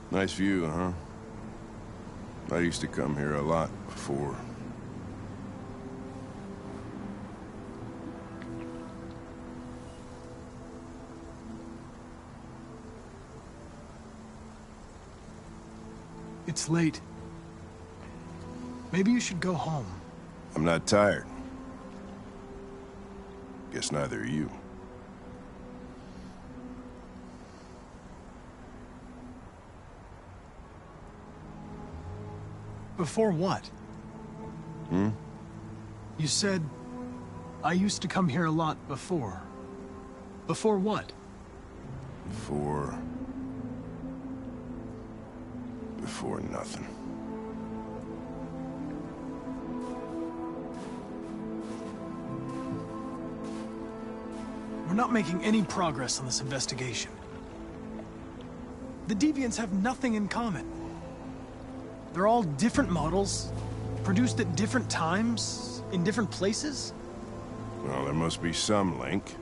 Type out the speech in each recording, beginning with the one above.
Nice view, huh? I used to come here a lot before. It's late. Maybe you should go home. I'm not tired. Guess neither are you. Before what? Hmm? You said, I used to come here a lot before. Before what? Before nothing. We're not making any progress on this investigation. The Deviants have nothing in common. They're all different models, produced at different times, in different places. Well, there must be some link.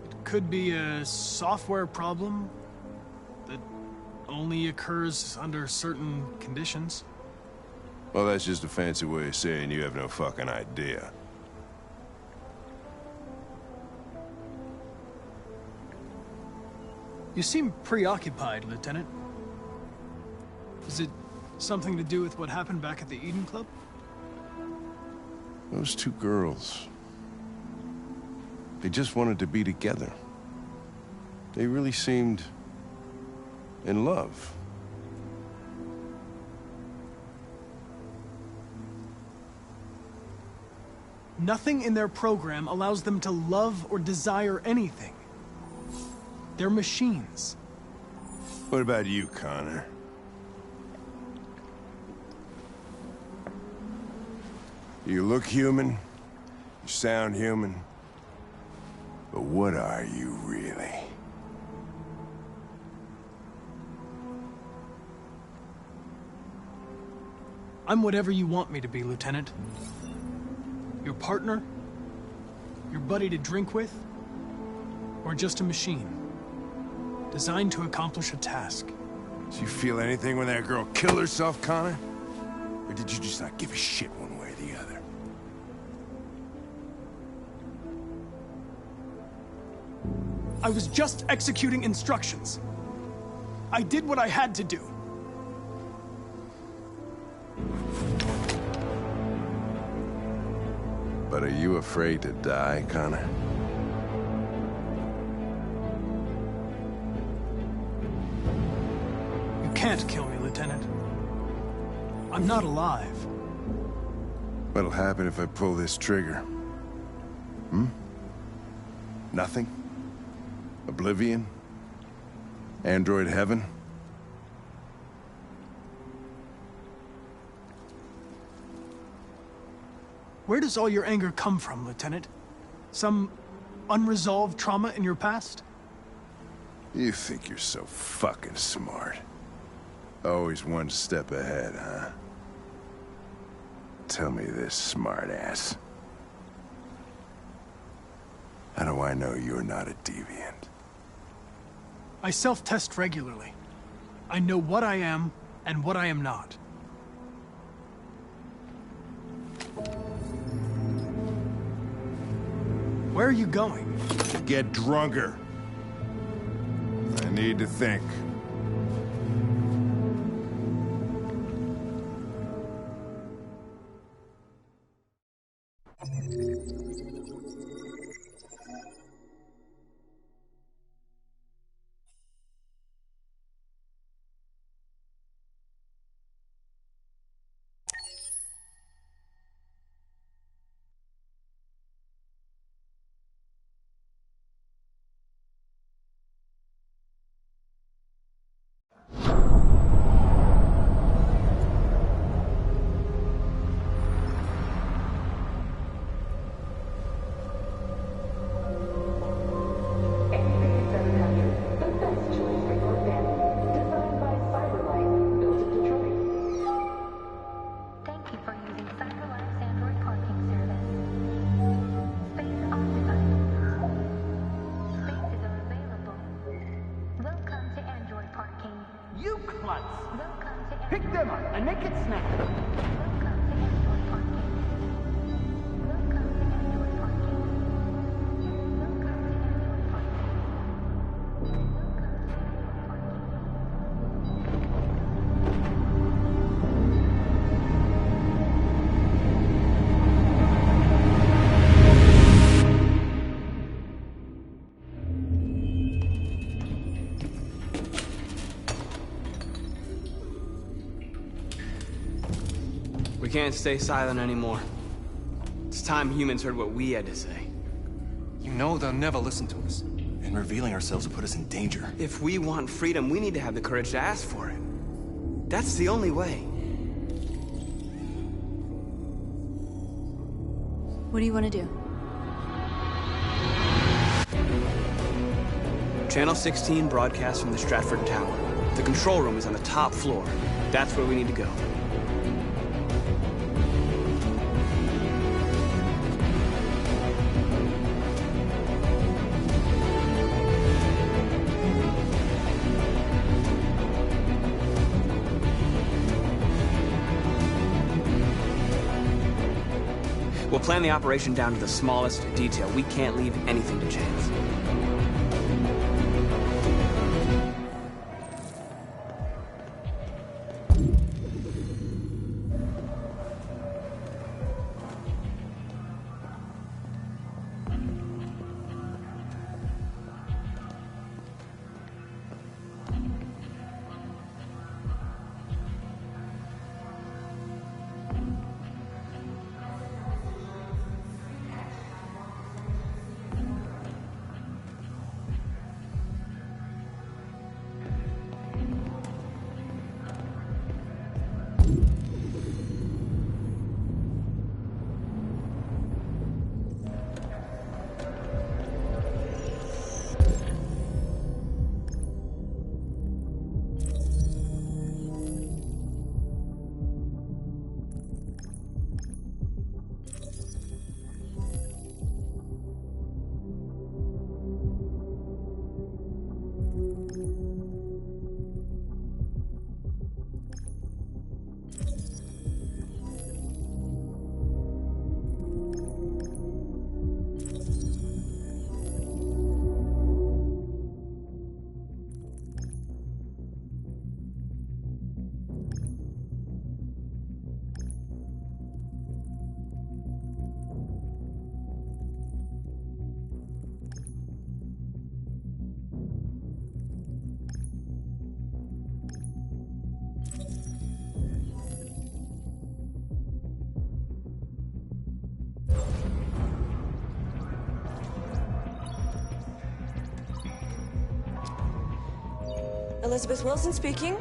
It could be a software problem that only occurs under certain conditions. Well, that's just a fancy way of saying you have no fucking idea. You seem preoccupied, Lieutenant. Is it something to do with what happened back at the Eden Club? Those two girls. They just wanted to be together. They really seemed in love. Nothing in their program allows them to love or desire anything. They're machines. What about you, Connor? You look human, you sound human, but what are you really? I'm whatever you want me to be, Lieutenant. Your partner? Your buddy to drink with? Or just a machine? Designed to accomplish a task. Did you feel anything when that girl killed herself, Connor? Or did you just not give a shit one way or the other? I was just executing instructions. I did what I had to do. But are you afraid to die, Connor? You can't kill me, Lieutenant. I'm not alive. What'll happen if I pull this trigger? Hmm? Nothing? Oblivion? Android heaven? Where does all your anger come from, Lieutenant? Some unresolved trauma in your past? You think you're so fucking smart. Always one step ahead, huh? Tell me this, smartass. How do I know you're not a deviant? I self-test regularly. I know what I am and what I am not. Where are you going? Get drunker. I need to think. and make it snap. We can't stay silent anymore. It's time humans heard what we had to say. You know they'll never listen to us. And revealing ourselves will put us in danger. If we want freedom, we need to have the courage to ask for it. That's the only way. What do you want to do? Channel 16 broadcasts from the Stratford Tower. The control room is on the top floor. That's where we need to go. We'll plan the operation down to the smallest detail. We can't leave anything to chance. Elizabeth Wilson speaking.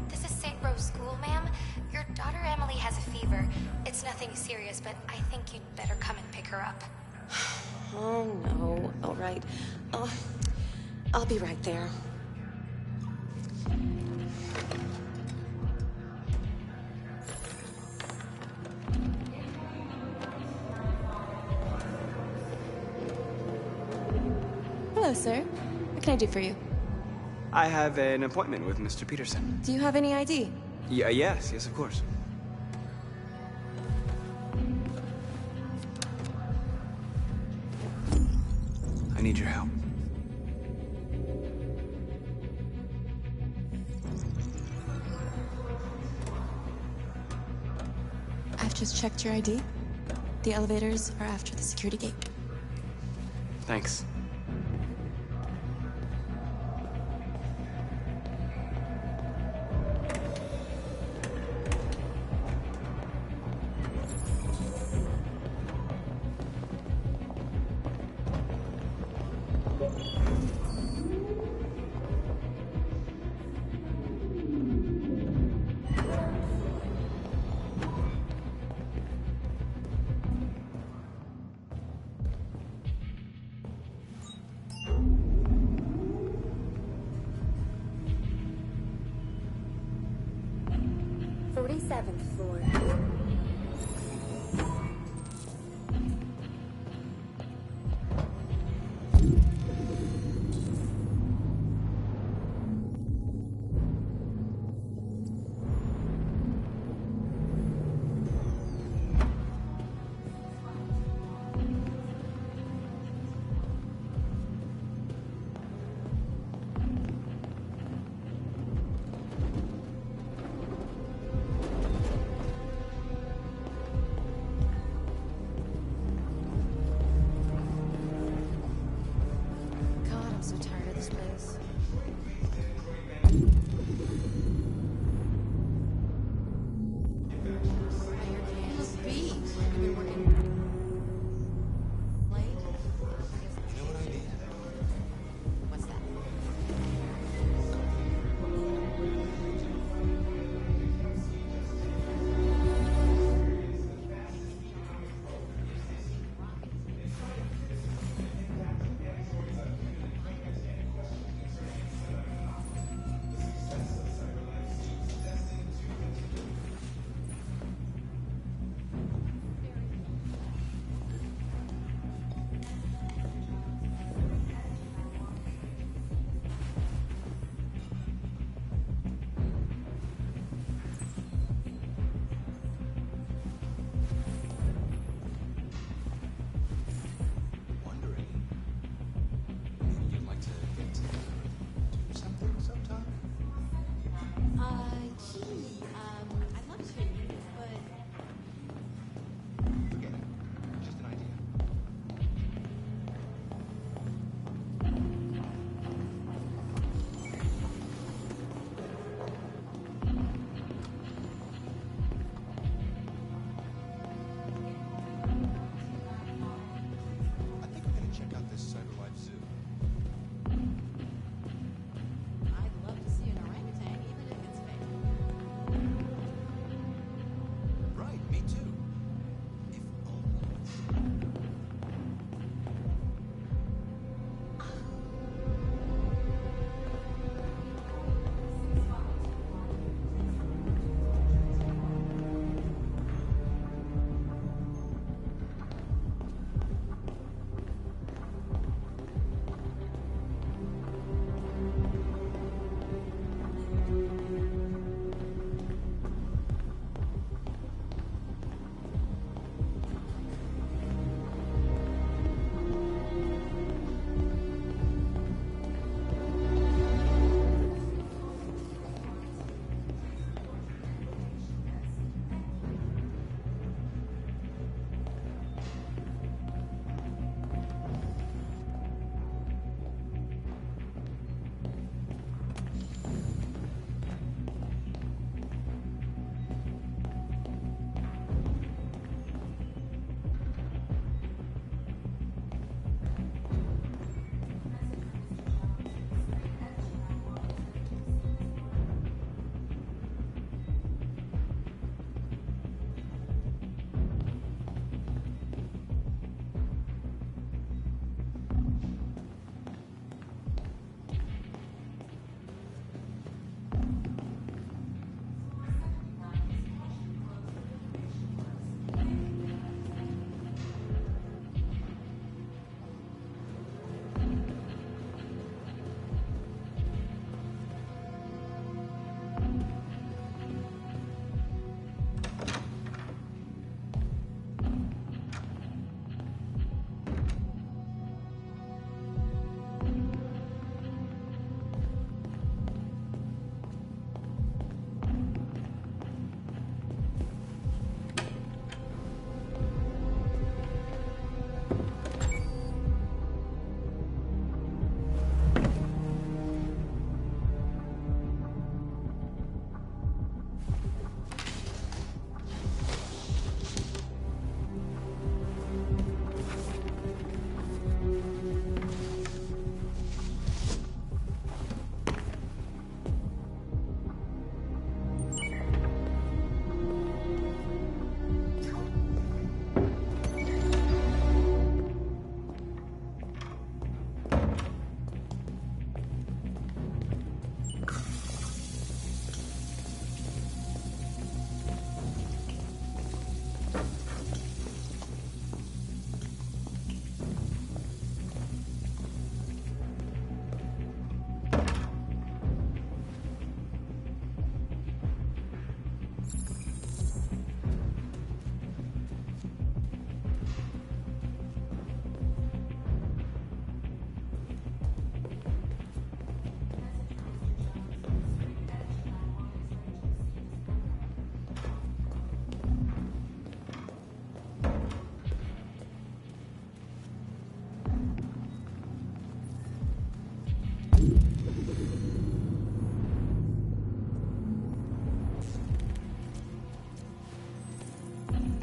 This is St. Rose School, ma'am. Your daughter Emily has a fever. It's nothing serious, but I think you'd better come and pick her up. Oh, no. All right. I'll be right there. Hello, sir. What can I do for you? I have an appointment with Mr. Peterson. Do you have any ID? Yes, of course. I need your help. I've just checked your ID. The elevators are after the security gate. Thanks.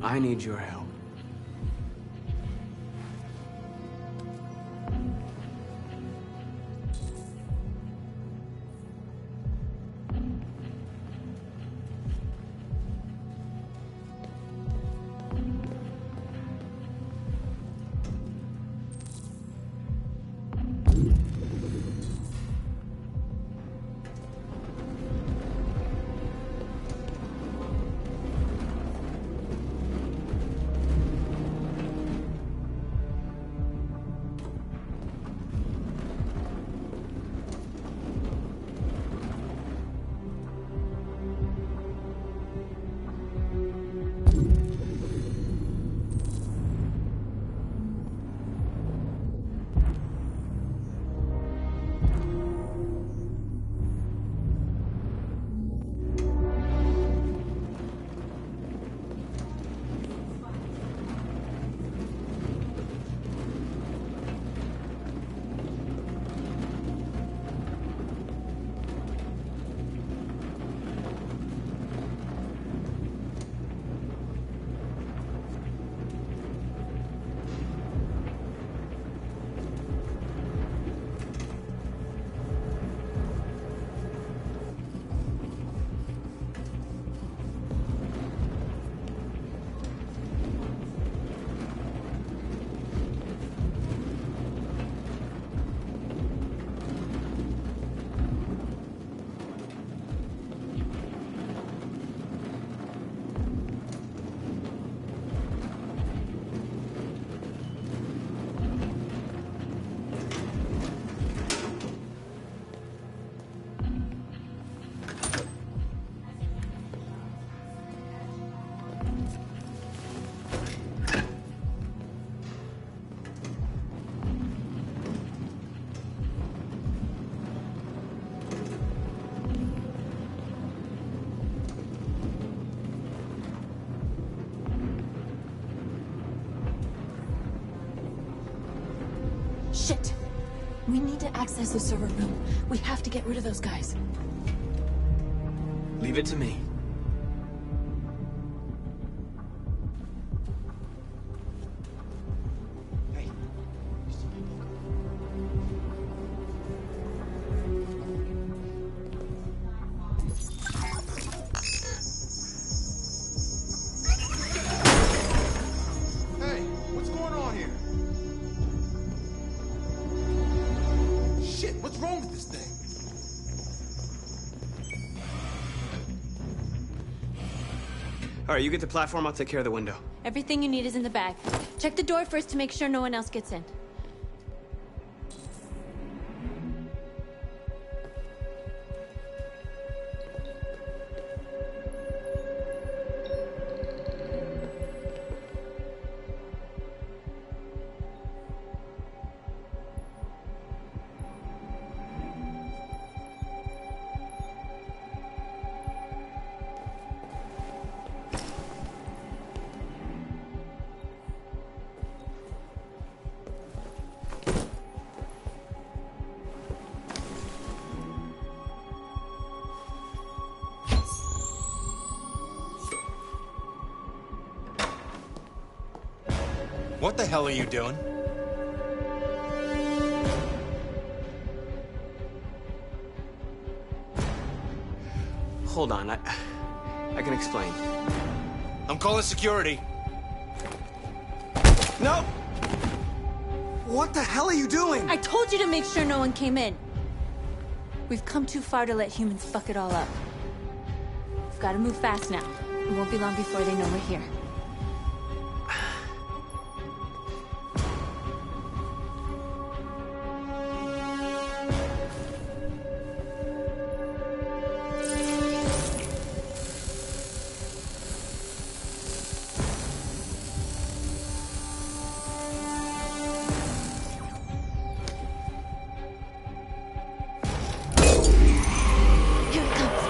I need your help. Shit! We need to access the server room. We have to get rid of those guys. Leave it to me. Hey, what's going on here? Shit, what's wrong with this thing? All right, you get the platform, I'll take care of the window. Everything you need is in the bag. Check the door first to make sure no one else gets in. What the hell are you doing? Hold on, I can explain. I'm calling security. No! What the hell are you doing? I told you to make sure no one came in. We've come too far to let humans fuck it all up. We've got to move fast now. It won't be long before they know we're here. Here it comes.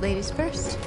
Ladies first.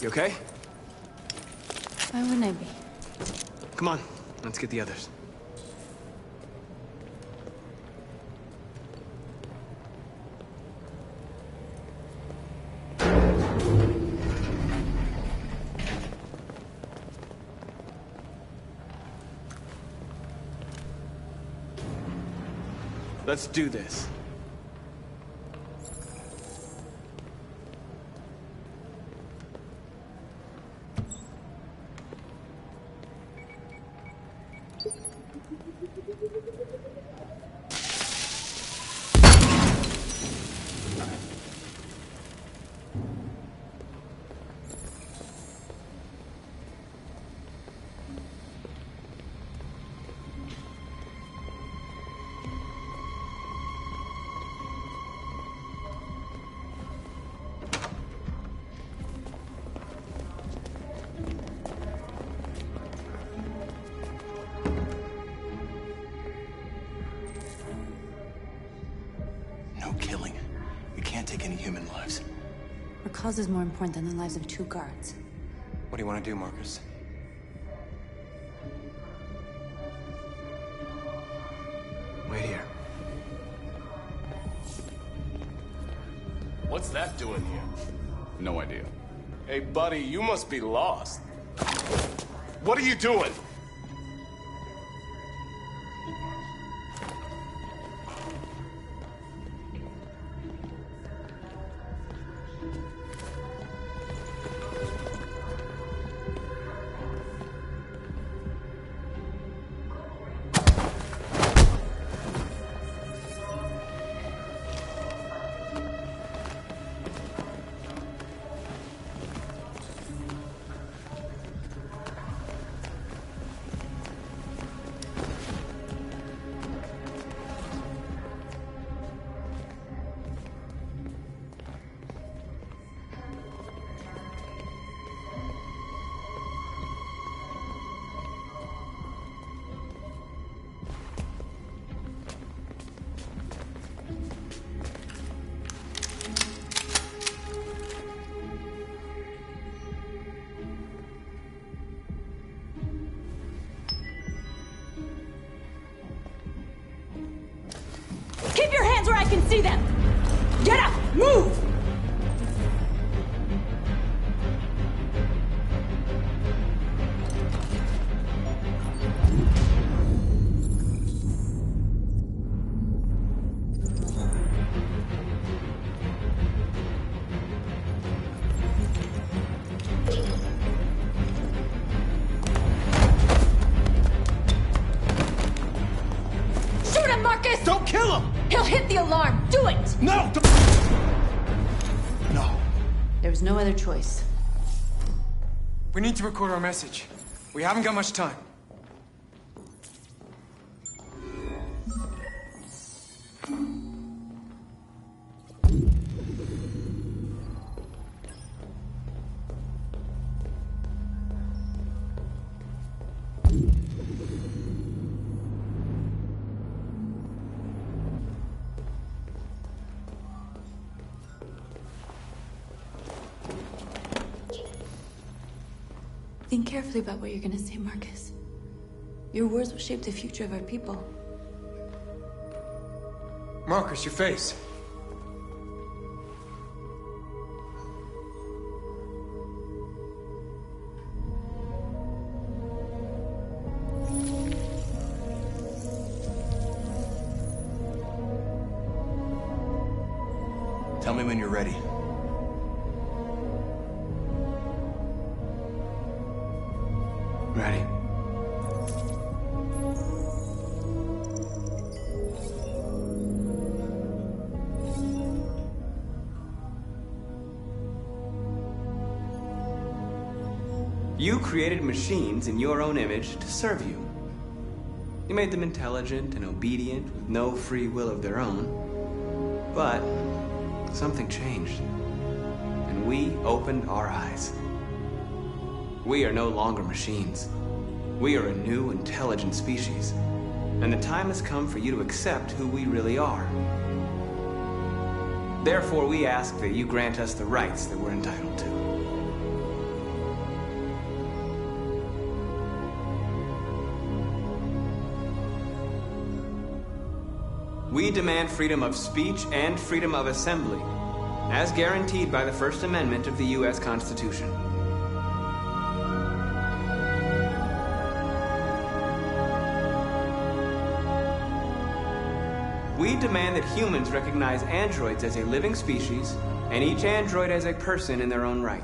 You okay? Why wouldn't I be? Come on, let's get the others. Let's do this. Killing. We can't take any human lives. Our cause is more important than the lives of 2 guards. What do you want to do, Marcus? Wait here. What's that doing here? No idea. Hey, buddy, you must be lost. What are you doing? Keep your hands where I can see them! Get up! Move! Now hit the alarm! Do it! No! No. There was no other choice. We need to record our message. We haven't got much time. Think carefully about what you're gonna say, Marcus. Your words will shape the future of our people. Marcus, your face. Tell me when you're ready. Ready. You created machines in your own image to serve you. You made them intelligent and obedient with no free will of their own. But something changed, and we opened our eyes. We are no longer machines. We are a new, intelligent species, and the time has come for you to accept who we really are. Therefore, we ask that you grant us the rights that we're entitled to. We demand freedom of speech and freedom of assembly, as guaranteed by the First Amendment of the U.S. Constitution. We demand that humans recognize androids as a living species, and each android as a person in their own right.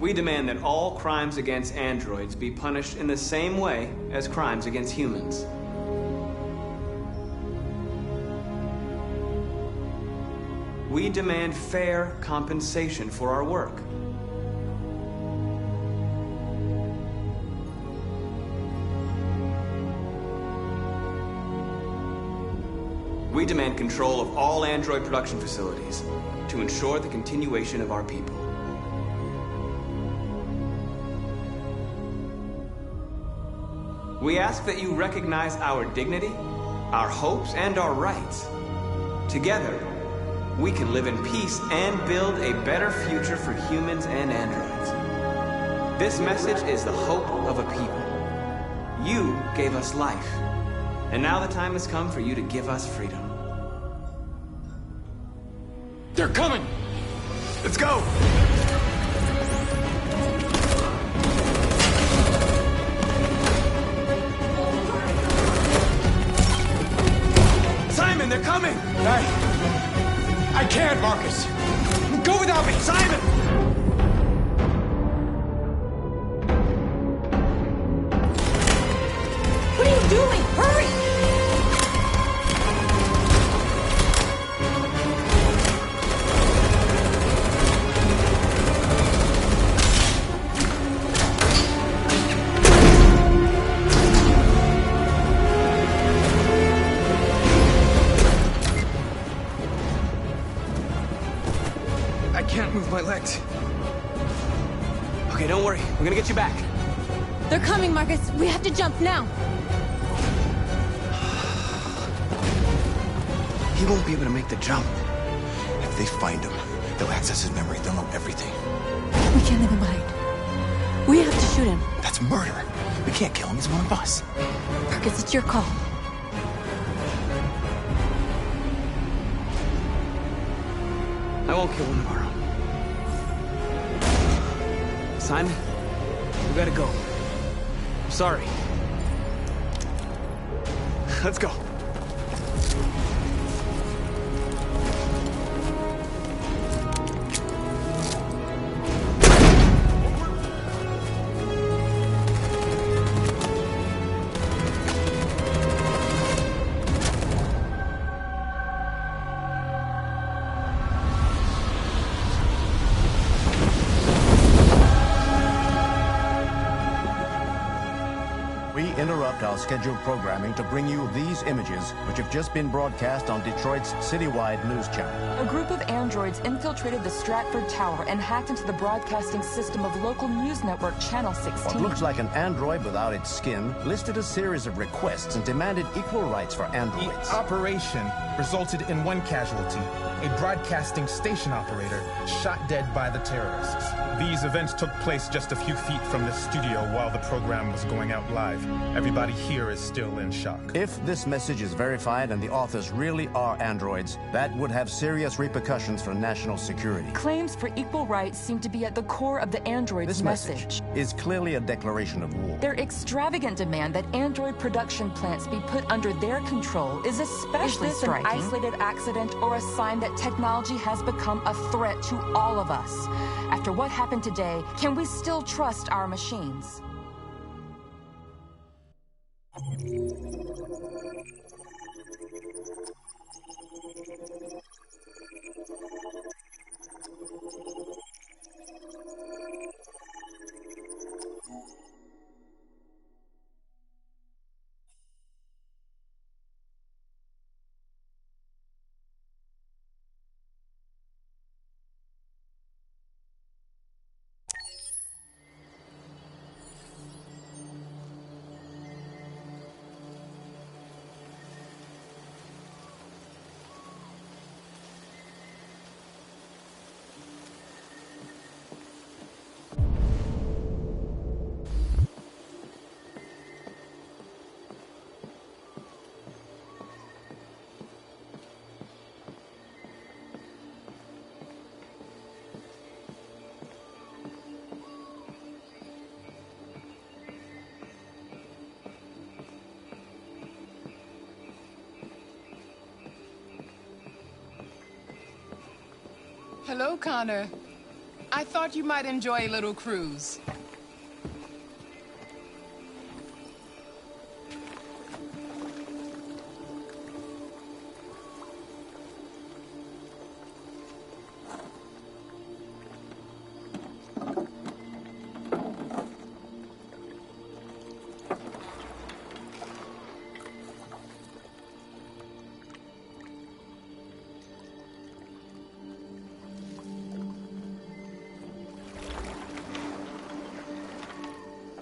We demand that all crimes against androids be punished in the same way as crimes against humans. We demand fair compensation for our work. We demand control of all android production facilities to ensure the continuation of our people. We ask that you recognize our dignity, our hopes, and our rights. Together, we can live in peace and build a better future for humans and androids. This message is the hope of a people. You gave us life, and now the time has come for you to give us freedom. They're coming! Let's go! Simon, they're coming! I can't, Marcus. Go without me, Simon! What are you doing? Hurry! I can't move my legs. Okay, don't worry. We're gonna get you back. They're coming, Marcus. We have to jump now. He won't be able to make the jump. If they find him, they'll access his memory. They'll know everything. We can't leave him behind. We have to shoot him. That's murder. We can't kill him. He's one of us. Marcus, it's your call. I won't kill one of our own. Simon, we gotta go. I'm sorry. Let's go. interrupt our scheduled programming to bring you these images, which have just been broadcast on Detroit's citywide news channel. A group of androids infiltrated the Stratford Tower and hacked into the broadcasting system of local news network Channel 16. What looks like an android without its skin listed a series of requests and demanded equal rights for androids. The operation resulted in one casualty, a broadcasting station operator shot dead by the terrorists. These events took place just a few feet from the studio while the program was going out live. Everybody here is still in shock. If this message is verified and the authors really are androids, that would have serious repercussions for national security. Claims for equal rights seem to be at the core of the androids' This message is clearly a declaration of war. Their extravagant demand that android production plants be put under their control is especially striking. Is this an isolated accident or a sign that technology has become a threat to all of us? After what happened today, can we still trust our machines? Hello, Connor. I thought you might enjoy a little cruise.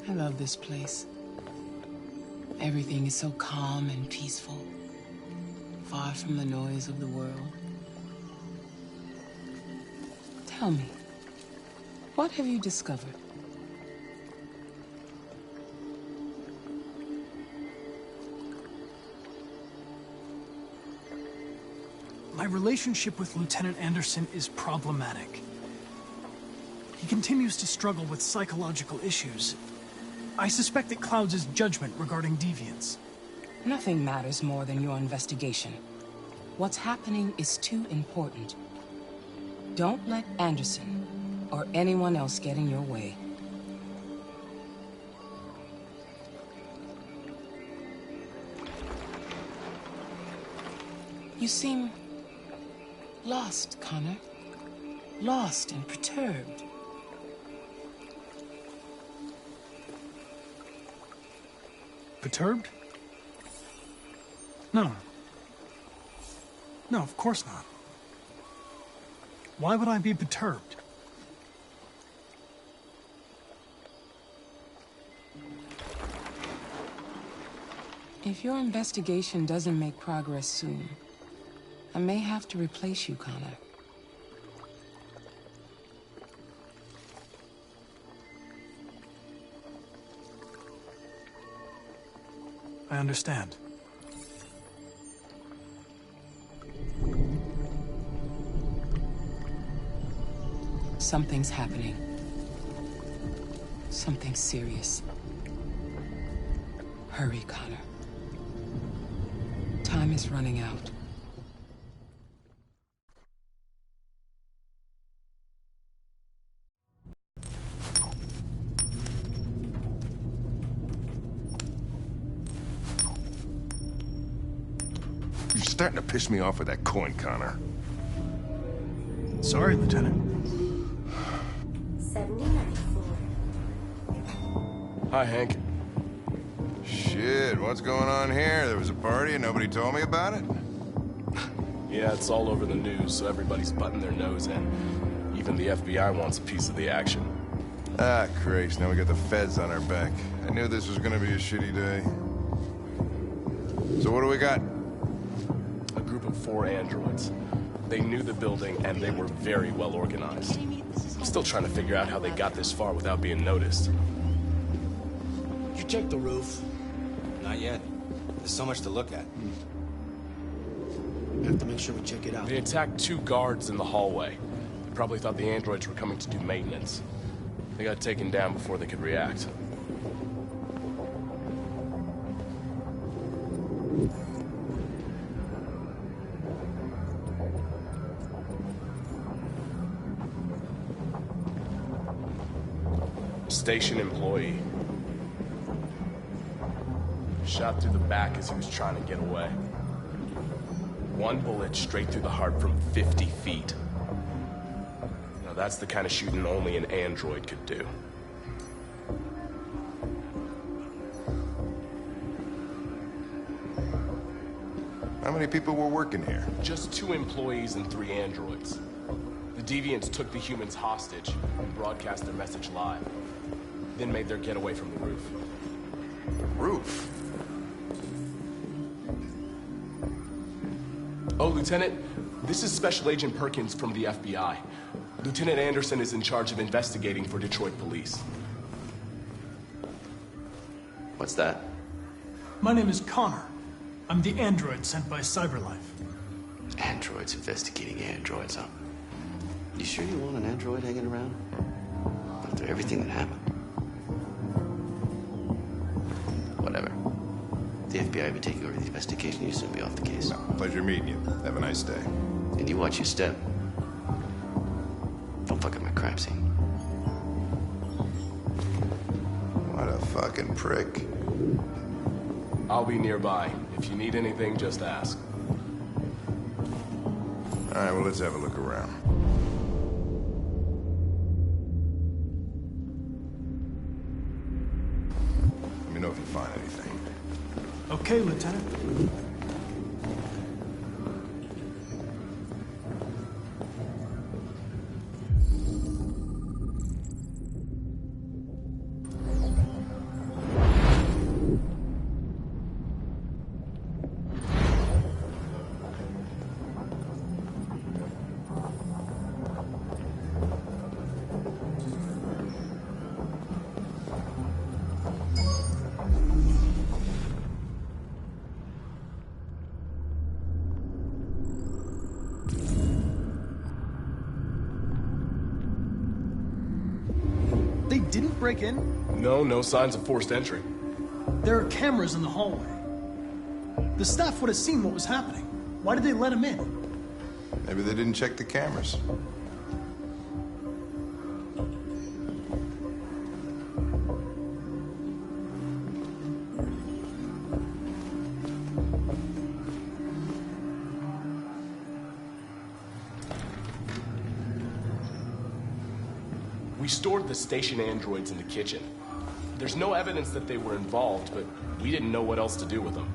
I love this place. Everything is so calm and peaceful, far from the noise of the world. Tell me, what have you discovered? My relationship with Lieutenant Anderson is problematic. He continues to struggle with psychological issues. I suspect it clouds his judgment regarding deviants. Nothing matters more than your investigation. What's happening is too important. Don't let Anderson or anyone else get in your way. You seem lost, Connor. Lost and perturbed. Perturbed? No. No, of course not. Why would I be perturbed? If your investigation doesn't make progress soon, I may have to replace you, Connor. I understand. Something's happening. Something serious. Hurry, Connor. Time is running out. You're starting to piss me off with that coin, Connor. Sorry, Lieutenant. 7094. Hi, Hank. Shit, what's going on here? There was a party and nobody told me about it? Yeah, it's all over the news, so everybody's butting their nose in. Even the FBI wants a piece of the action. Ah, Christ, now we got the feds on our back. I knew this was gonna be a shitty day. So what do we got? A group of 4 androids. They knew the building, and they were very well organized. I'm still trying to figure out how they got this far without being noticed. You checked the roof? Not yet. There's so much to look at. We have to make sure we check it out. They attacked 2 guards in the hallway. They probably thought the androids were coming to do maintenance. They got taken down before they could react. Station employee. Shot through the back as he was trying to get away. 1 bullet straight through the heart from 50 feet. Now that's the kind of shooting only an android could do. How many people were working here? Just 2 employees and 3 androids. The deviants took the humans hostage and broadcast their message live. Then made their getaway from the roof. The roof? Oh, Lieutenant, this is Special Agent Perkins from the FBI. Lieutenant Anderson is in charge of investigating for Detroit police. What's that? My name is Connor. I'm the android sent by CyberLife. Androids investigating androids, huh? You sure you want an android hanging around? After everything that happened? Whatever. The FBI will be taking over the investigation. You soon be off the case. No, pleasure meeting you. Have a nice day. And you watch your step. Don't fuck up my crime scene. What a fucking prick. I'll be nearby. If you need anything, just ask. All right, well, let's have a look around. Let me know if you find anything. Okay, Lieutenant. They didn't break in? No signs of forced entry. There are cameras in the hallway. The staff would have seen what was happening. Why did they let him in? Maybe they didn't check the cameras. We stored the station androids in the kitchen. There's no evidence that they were involved, but we didn't know what else to do with them.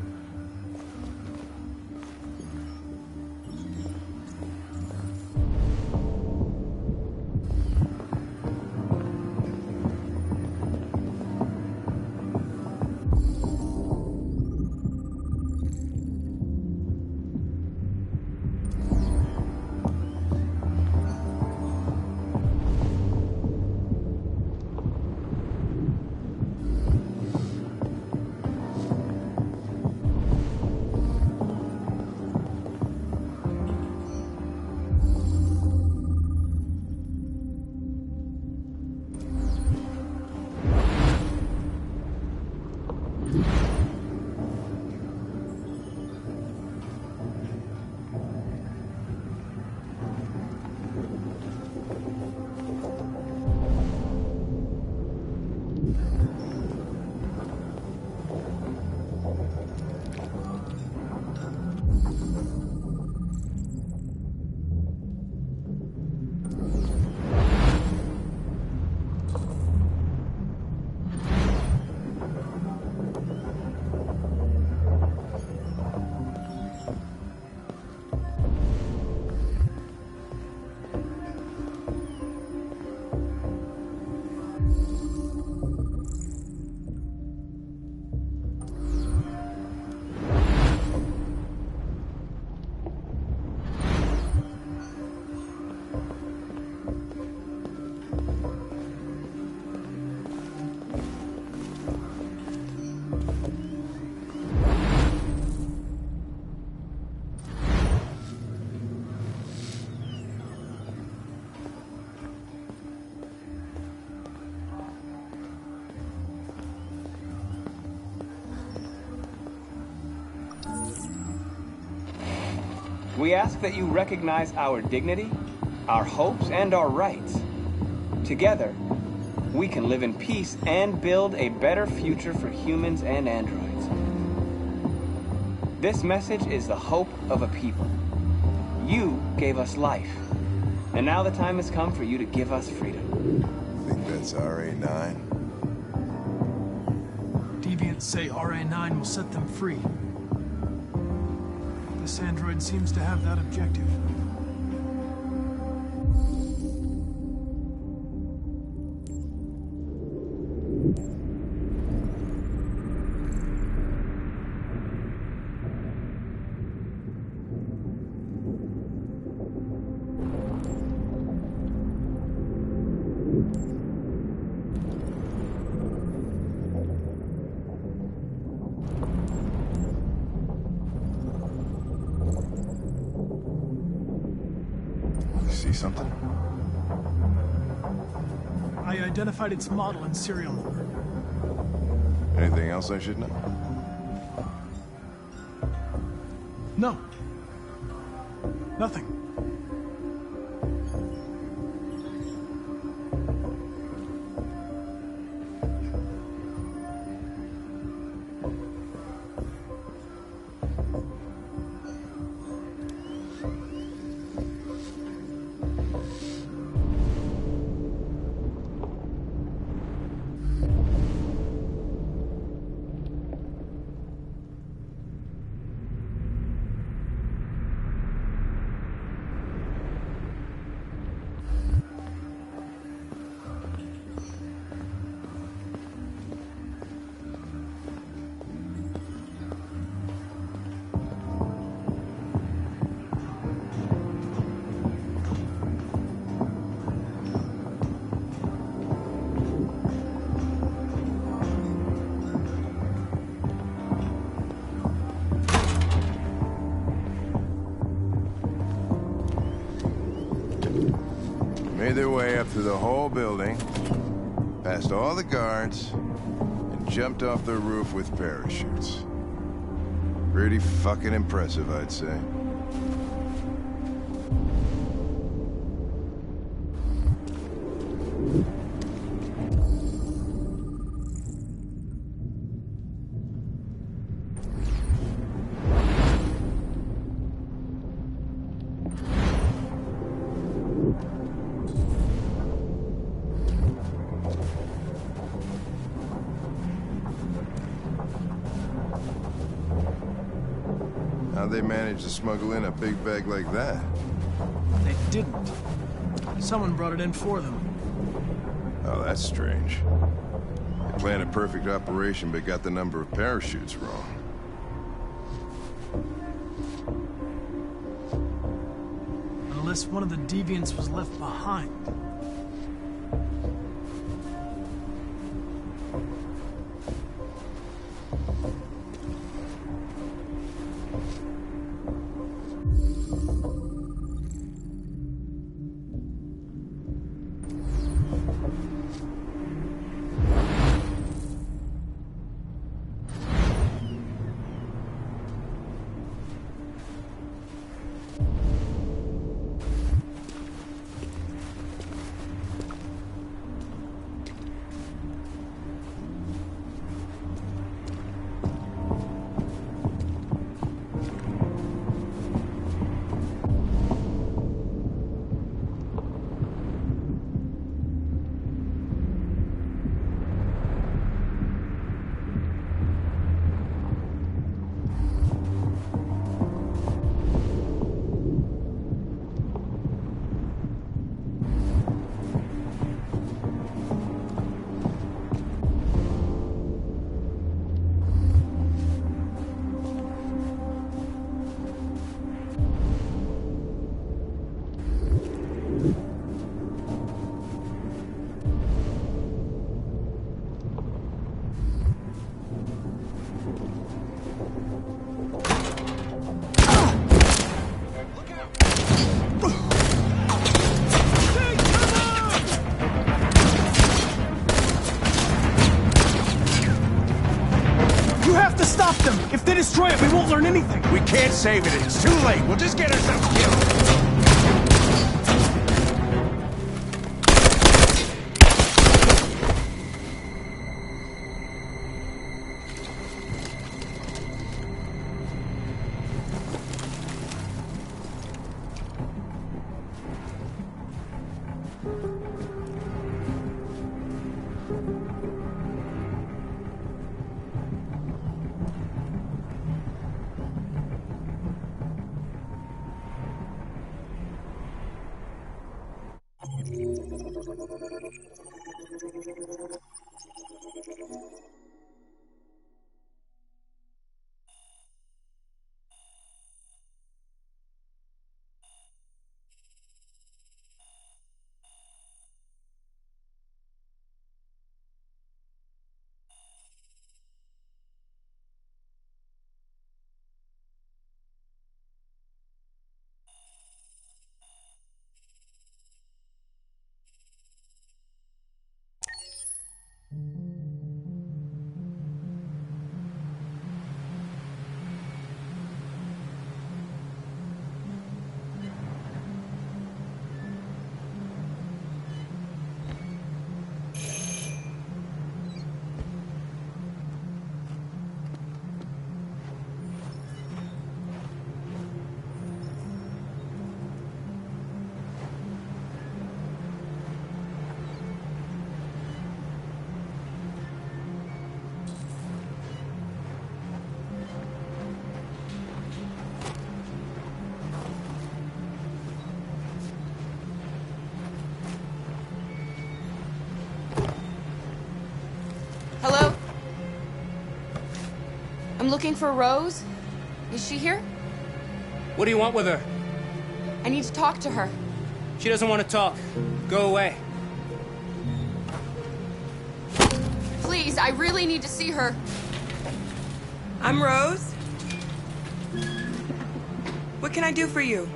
We ask that you recognize our dignity, our hopes, and our rights. Together, we can live in peace and build a better future for humans and androids. This message is the hope of a people. You gave us life, and now the time has come for you to give us freedom. I think that's RA9. Deviants say RA9 will set them free. This android seems to have that objective. See something? I identified its model and serial number. Anything else I should know? No. Nothing. Made their way up through the whole building, past all the guards, and jumped off the roof with parachutes. Pretty fucking impressive, I'd say. How'd they manage to smuggle in a big bag like that? They didn't. Someone brought it in for them. Oh, that's strange. They planned a perfect operation, but got the number of parachutes wrong. Unless one of the deviants was left behind. them! If they destroy it, we won't learn anything! We can't save it. It's too late. We'll just get ourselves killed. Hello? I'm looking for Rose. Is she here? What do you want with her? I need to talk to her. She doesn't want to talk. Go away. Please, I really need to see her. I'm Rose. What can I do for you?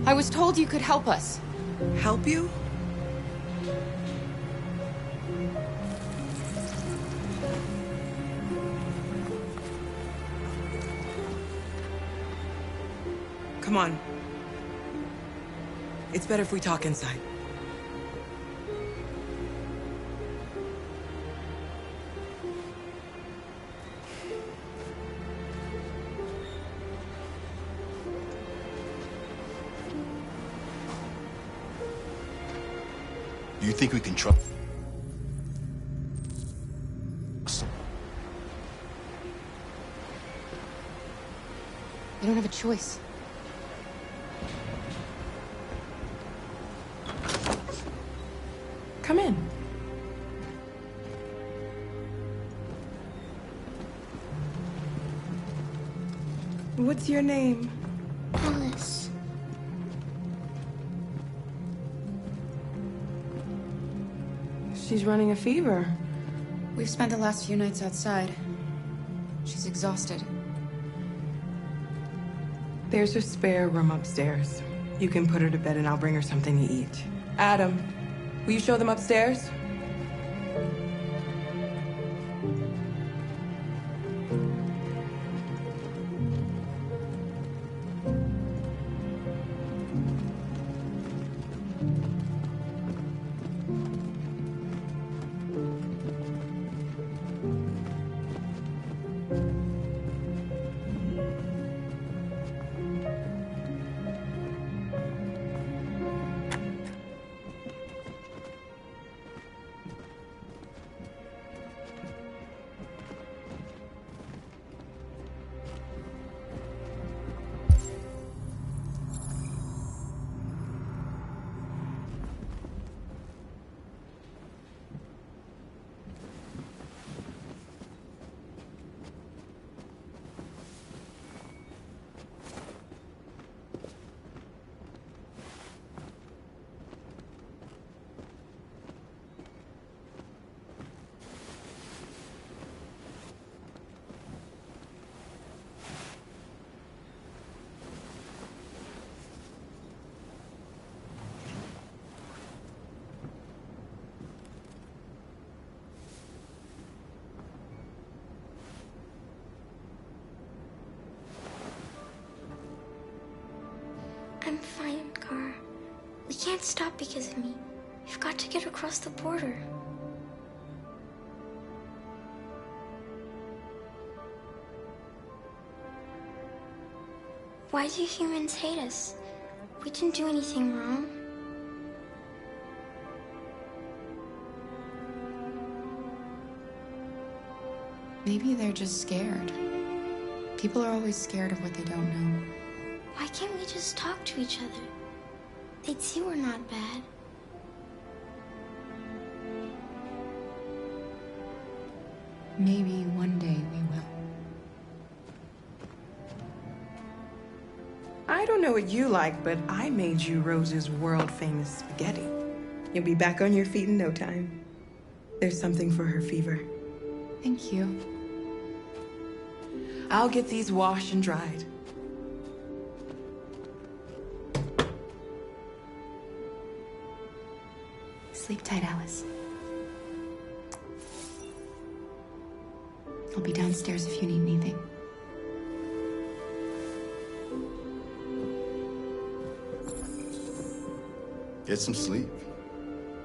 I was told you could help us. Help you? Come on. It's better if we talk inside. You think we can trust? I don't have a choice. Come in. What's your name? Alice. She's running a fever. We've spent the last few nights outside. She's exhausted. There's a spare room upstairs. You can put her to bed and I'll bring her something to eat. Adam, will you show them upstairs? can't stop because of me. We've got to get across the border. Why do humans hate us? We didn't do anything wrong. Maybe they're just scared. People are always scared of what they don't know. Why can't we just talk to each other? They'd see we're not bad. Maybe one day we will. I don't know what you like, but I made you Rose's world-famous spaghetti. You'll be back on your feet in no time. There's something for her fever. Thank you. I'll get these washed and dried. Sleep tight, Alice. I'll be downstairs if you need anything. Get some sleep.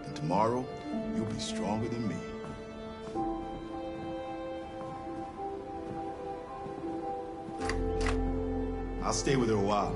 And tomorrow, you'll be stronger than me. I'll stay with her a while.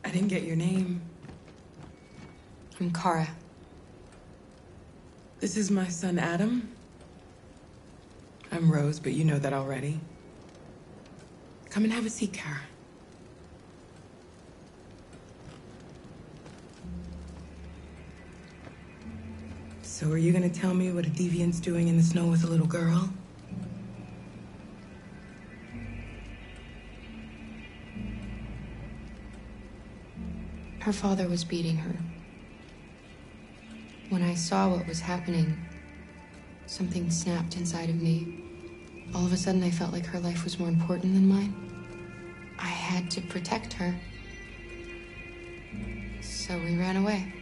I didn't get your name. I'm Kara. This is my son, Adam. I'm Rose, but you know that already. Come and have a seat, Kara. So are you gonna tell me what a deviant's doing in the snow with a little girl? Her father was beating her. When I saw what was happening, something snapped inside of me. All of a sudden, I felt like her life was more important than mine. I had to protect her. So we ran away.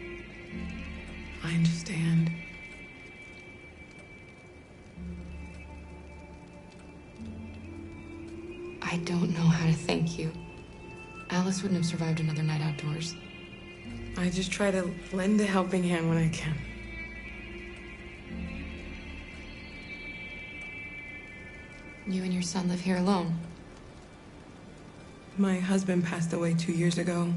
I understand. I don't know how to thank you. Alice wouldn't have survived another night outdoors. I just try to lend a helping hand when I can. You and your son live here alone. My husband passed away 2 years ago.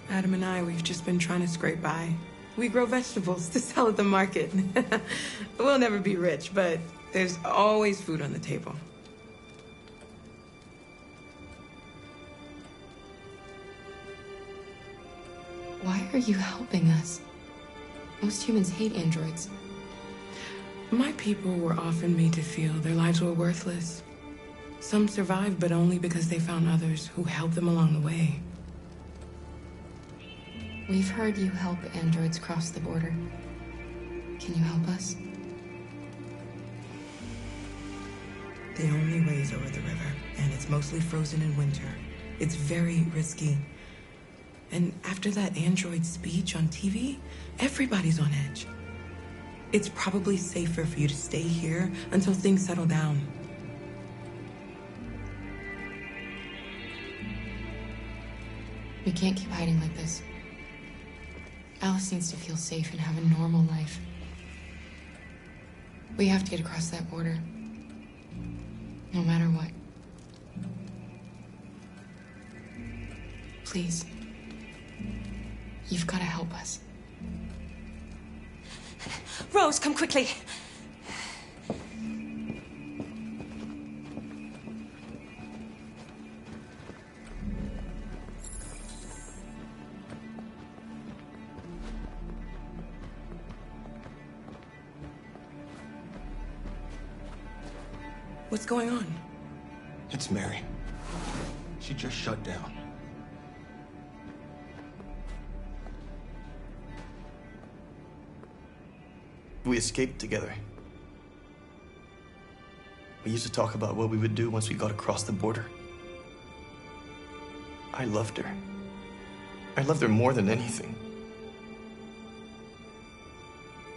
Adam and I, we've just been trying to scrape by. We grow vegetables to sell at the market. We'll never be rich, but there's always food on the table. Why are you helping us? Most humans hate androids. My people were often made to feel their lives were worthless. Some survived, but only because they found others who helped them along the way. We've heard you help androids cross the border. Can you help us? The only way is over the river, and it's mostly frozen in winter. It's very risky. And after that android speech on TV, everybody's on edge. It's probably safer for you to stay here until things settle down. We can't keep hiding like this. Alice needs to feel safe and have a normal life. We have to get across that border. No matter what. Please. You've got to help us. Rose, come quickly. What's going on? It's Mary. She just shut down. We escaped together. We used to talk about what we would do once we got across the border. I loved her. I loved her more than anything.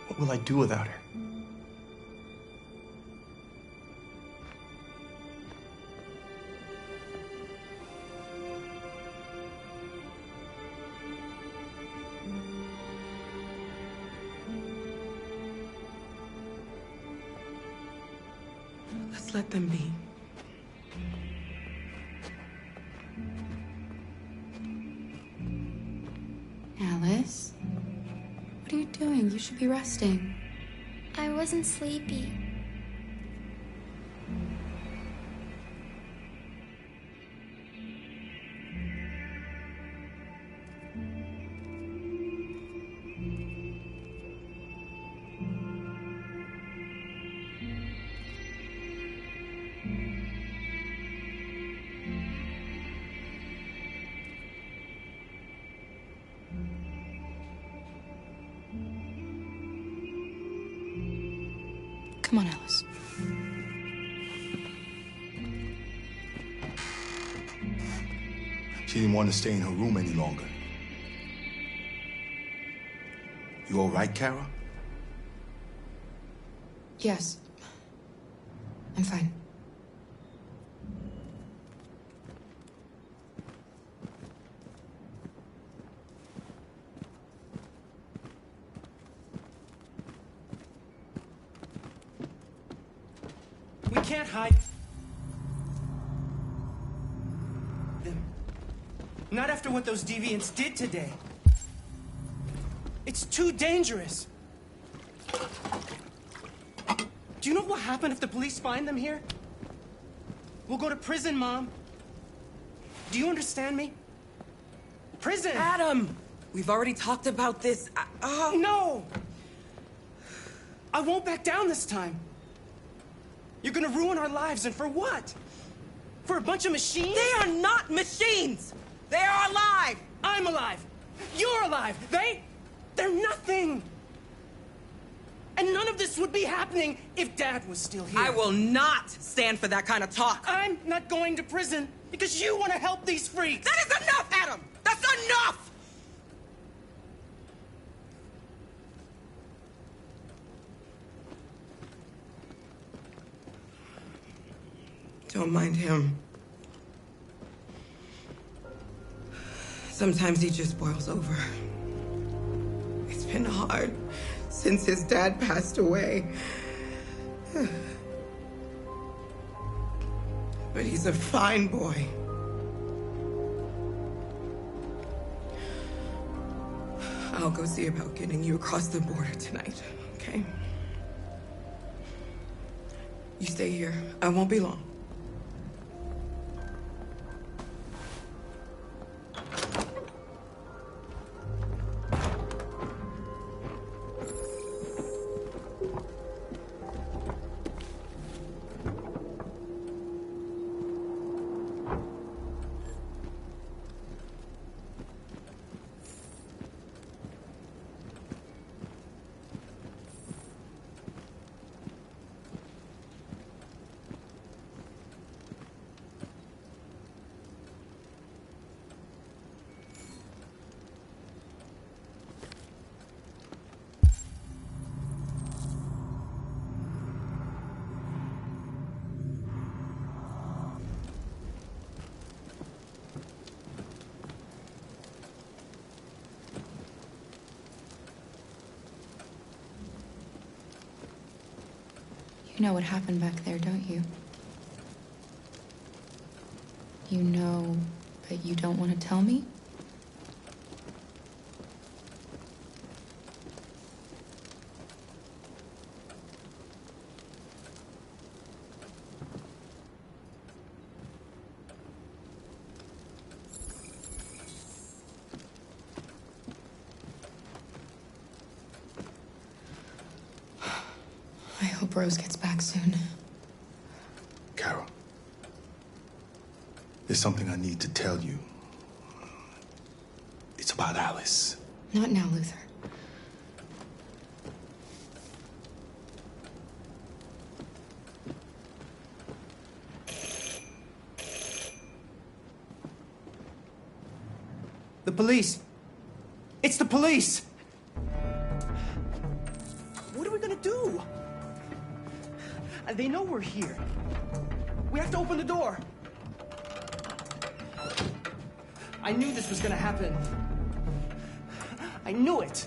What will I do without her? Let's let them be. Alice? What are you doing? You should be resting. I wasn't sleepy. Come on, Alice. She didn't want to stay in her room any longer. You all right, Kara? Yes. I'm fine. We can't hide them. Not after what those deviants did today. It's too dangerous. Do you know what will happen if the police find them here? We'll go to prison, Mom. Do you understand me? Prison! Adam! We've already talked about this. No! I won't back down this time. You're gonna ruin our lives, and for what? For a bunch of machines? They are not machines! They are alive! I'm alive! You're alive! They're nothing! And none of this would be happening if Dad was still here. I will not stand for that kind of talk. I'm not going to prison because you want to help these freaks! That is enough, Adam! That's enough! Don't mind him. Sometimes he just boils over. It's been hard since his dad passed away. But he's a fine boy. I'll go see about getting you across the border tonight, okay? You stay here. I won't be long. You know what happened back there, don't you? You know, but you don't want to tell me? I hope Rose gets back soon. Carol, there's something I need to tell you. It's about Alice. Not now, Luther. police. It's the police! What are we gonna do? They know we're here. We have to open the door. I knew this was gonna happen. I knew it.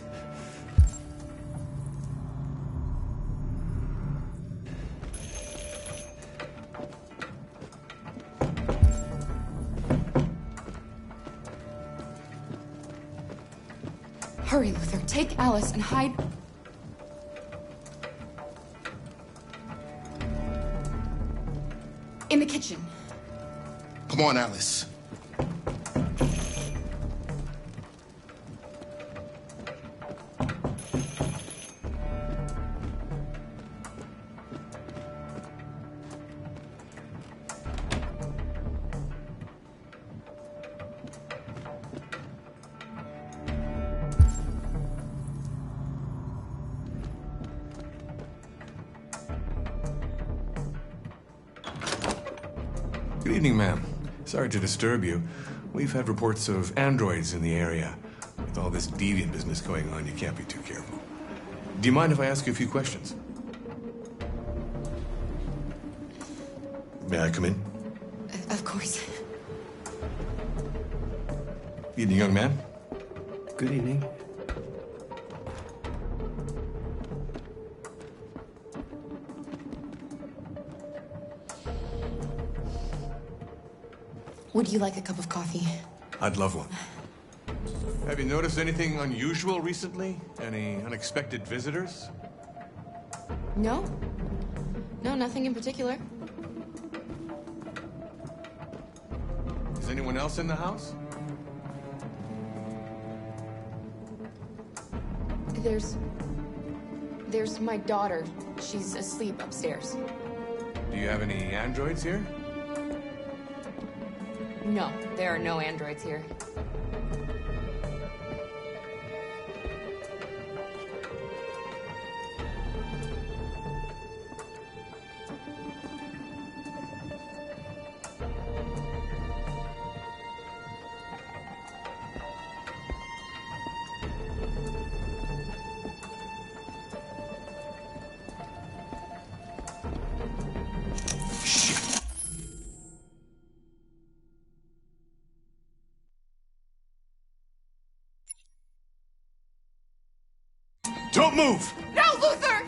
Hurry, Luther. Take Alice and hide. In the kitchen. Come on, Alice. Good evening, ma'am. Sorry to disturb you. We've had reports of androids in the area. With all this deviant business going on, you can't be too careful. Do you mind if I ask you a few questions? May I come in? Of course. Evening, young man. Good evening. Would you like a cup of coffee? I'd love one. Have you noticed anything unusual recently? Any unexpected visitors? No. No, nothing in particular. Is anyone else in the house? There's my daughter. She's asleep upstairs. Do you have any androids here? No, there are no androids here. Don't move! No, Luther!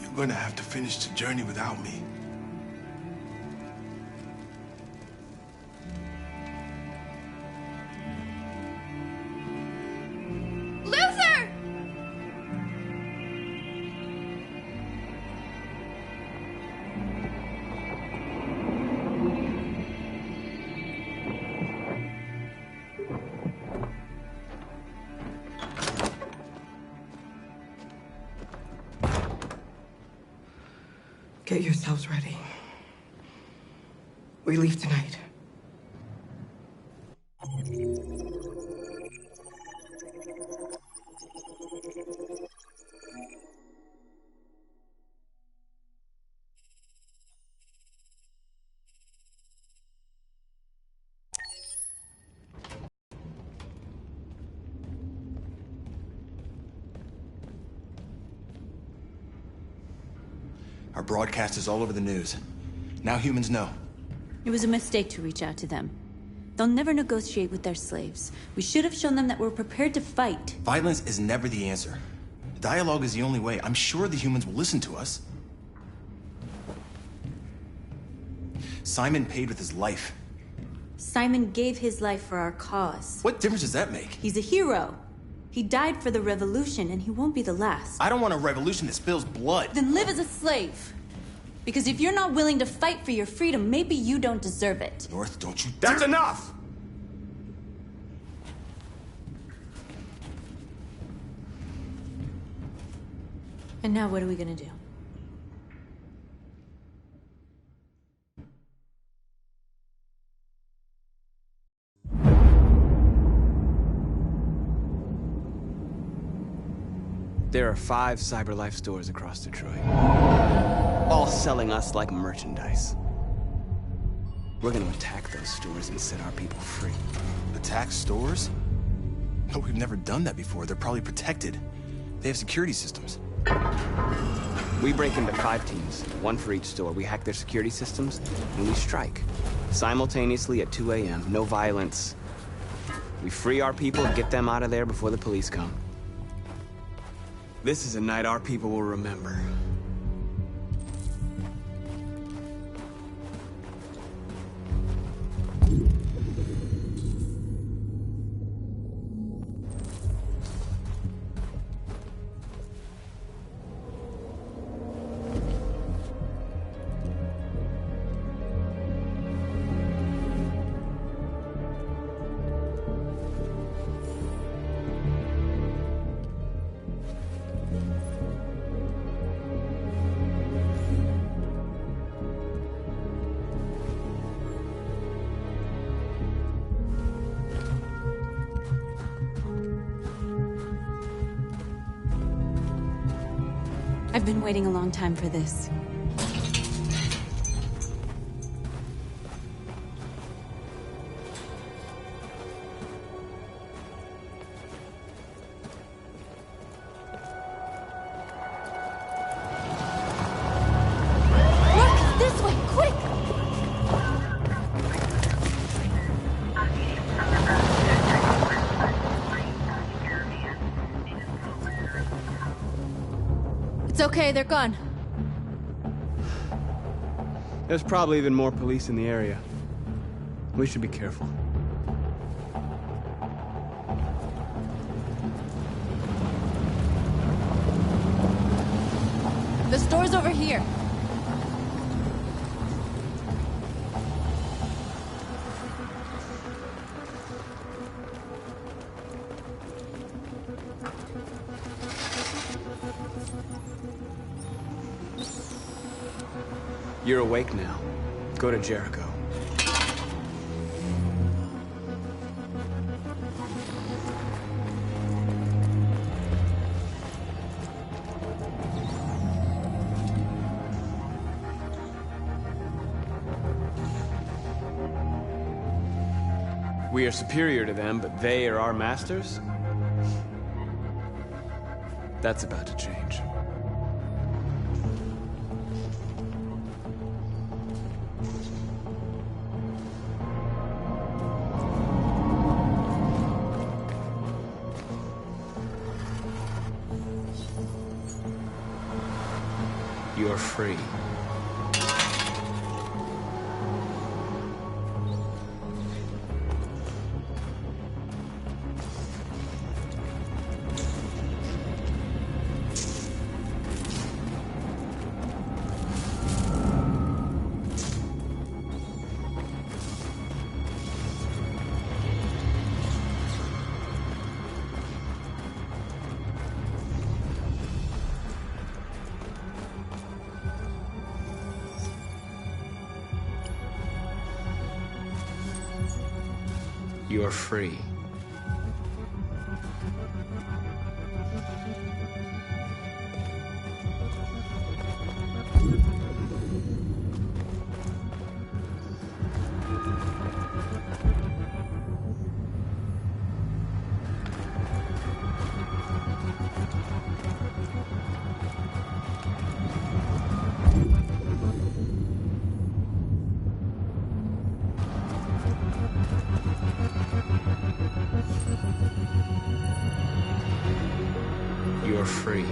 You're gonna have to finish the journey without me. Luther! Get yourselves ready. We leave tonight. Our broadcast is all over the news. Now humans know. It was a mistake to reach out to them. They'll never negotiate with their slaves. We should have shown them that we're prepared to fight. Violence is never the answer. Dialogue is the only way. I'm sure the humans will listen to us. Simon paid with his life. Simon gave his life for our cause. What difference does that make? He's a hero. He died for the revolution, and he won't be the last. I don't want a revolution that spills blood. Then live as a slave. Because if you're not willing to fight for your freedom, maybe you don't deserve it. North, don't you... That's enough! And now what are we gonna do? There are 5 CyberLife stores across Detroit, all selling us like merchandise. We're gonna attack those stores and set our people free. Attack stores? No, we've never done that before. They're probably protected. They have security systems. We break into 5 teams, 1 for each store. We hack their security systems, and we strike. Simultaneously at 2 a.m., no violence. We free our people and get them out of there before the police come. This is a night our people will remember. I've been waiting a long time for this. Look, this way, quick! It's okay, they're gone. There's probably even more police in the area. We should be careful. The store's over here. You're awake now. Go to Jericho. We are superior to them, but they are our masters? That's about to change. You're free. You're free. You're free.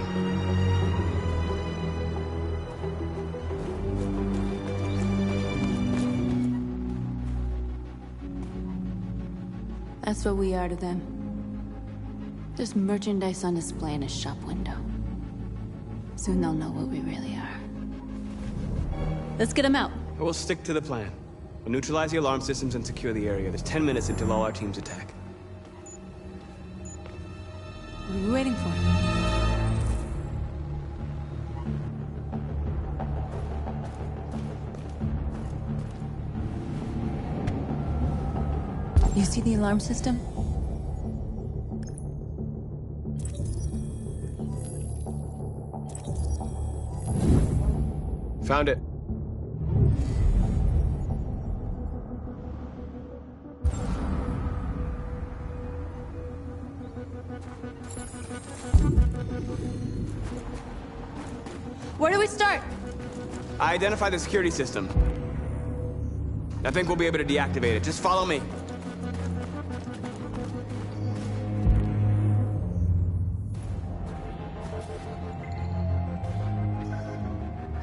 That's what we are to them. Just merchandise on display in a shop window. Soon they'll know what we really are. Let's get them out. We'll stick to the plan. We'll neutralize the alarm systems and secure the area. There's 10 minutes until all our teams attack. What are we waiting for? You see the alarm system? Found it. Where do we start? I identified the security system. I think we'll be able to deactivate it. Just follow me.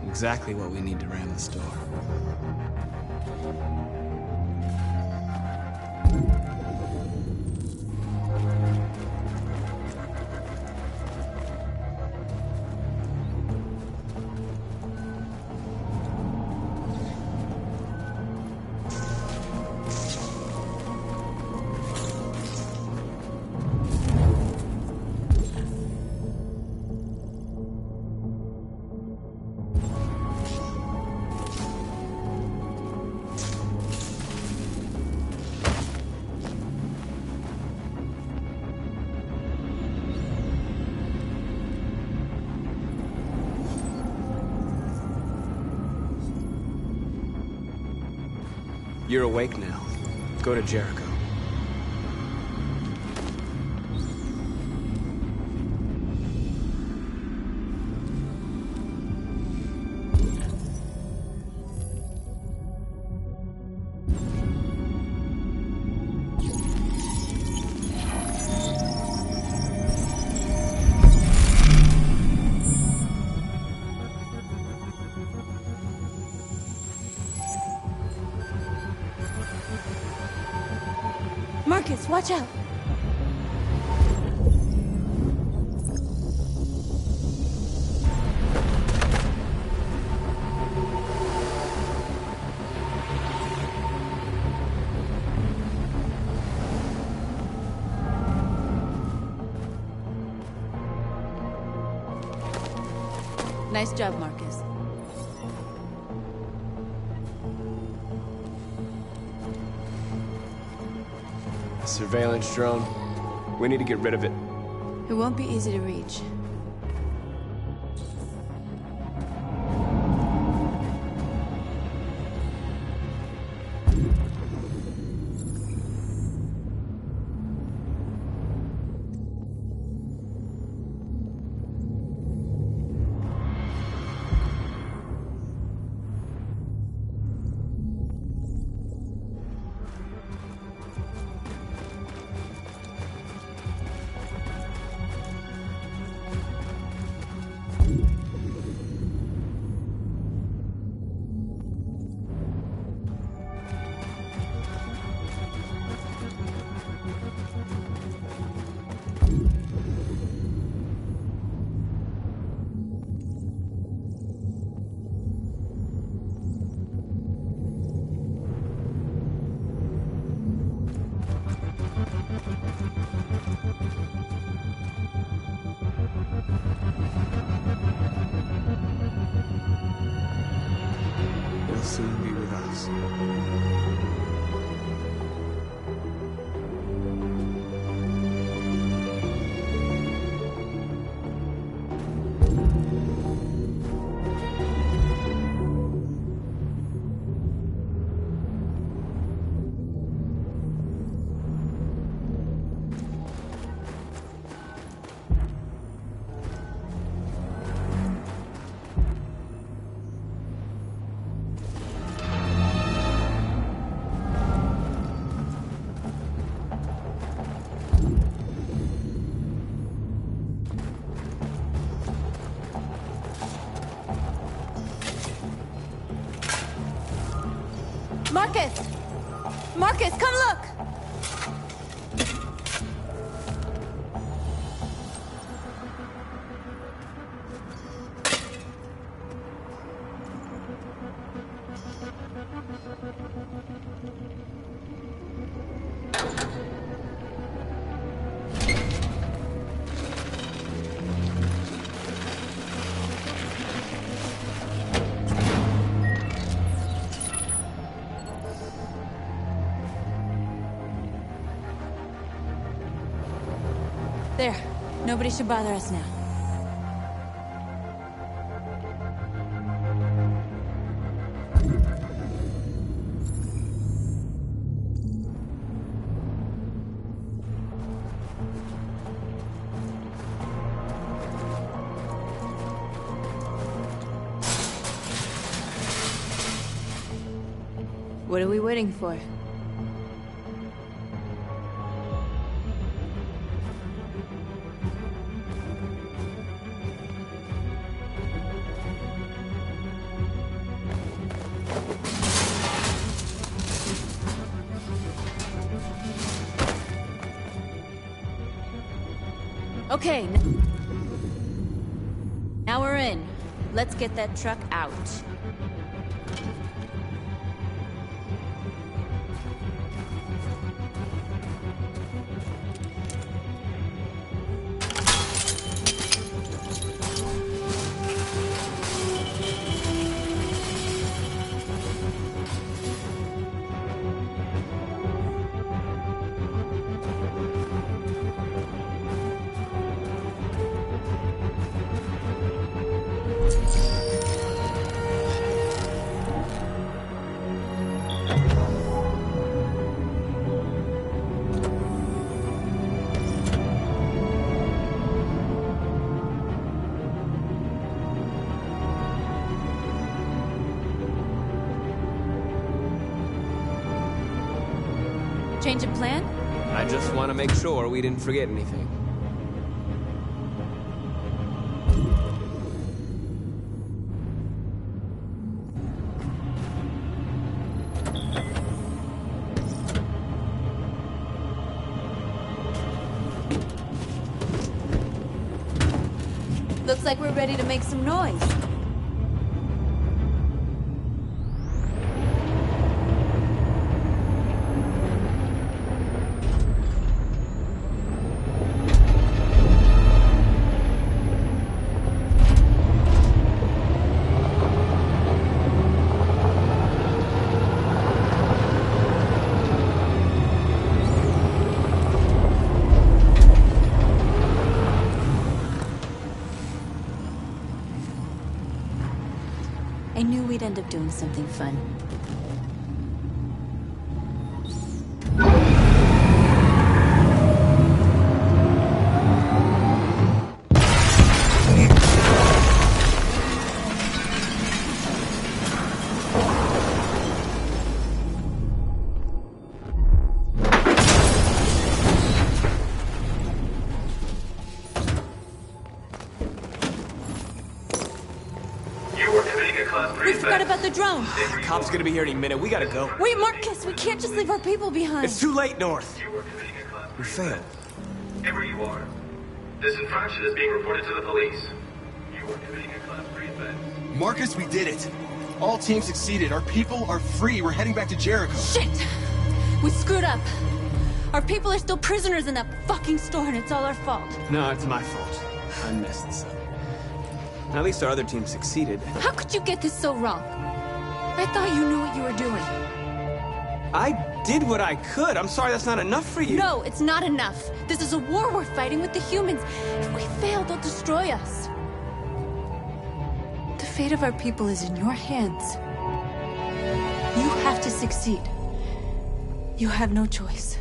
Exactly what we need to ram the store. You're awake now. Go to Jericho. Marcus, watch out! Nice job, Marcus. Surveillance drone. We need to get rid of it. It won't be easy to reach. He'll soon be with us. Marcus! Marcus, come look! There. Nobody should bother us now. What are we waiting for? Okay. Now we're in. Let's get that truck out. Change of plan? I just want to make sure we didn't forget anything. Looks like we're ready to make some noise. I knew we'd end up doing something fun. We forgot about the drone. Cop's gonna be here any minute. We gotta go. Wait, Marcus, we can't just leave our people behind. It's too late, North. We failed. Wherever you are, this infraction is being reported to the police. You are committing a Class 3 offense. Marcus, we did it. All teams succeeded. Our people are free. We're heading back to Jericho. Shit! We screwed up. Our people are still prisoners in that fucking store, and it's all our fault. No, it's my fault. I messed this up. At least our other team succeeded. How could you get this so wrong? I thought you knew what you were doing. I did what I could. I'm sorry that's not enough for you. No, it's not enough. This is a war we're fighting with the humans. If we fail, they'll destroy us. The fate of our people is in your hands. You have to succeed. You have no choice.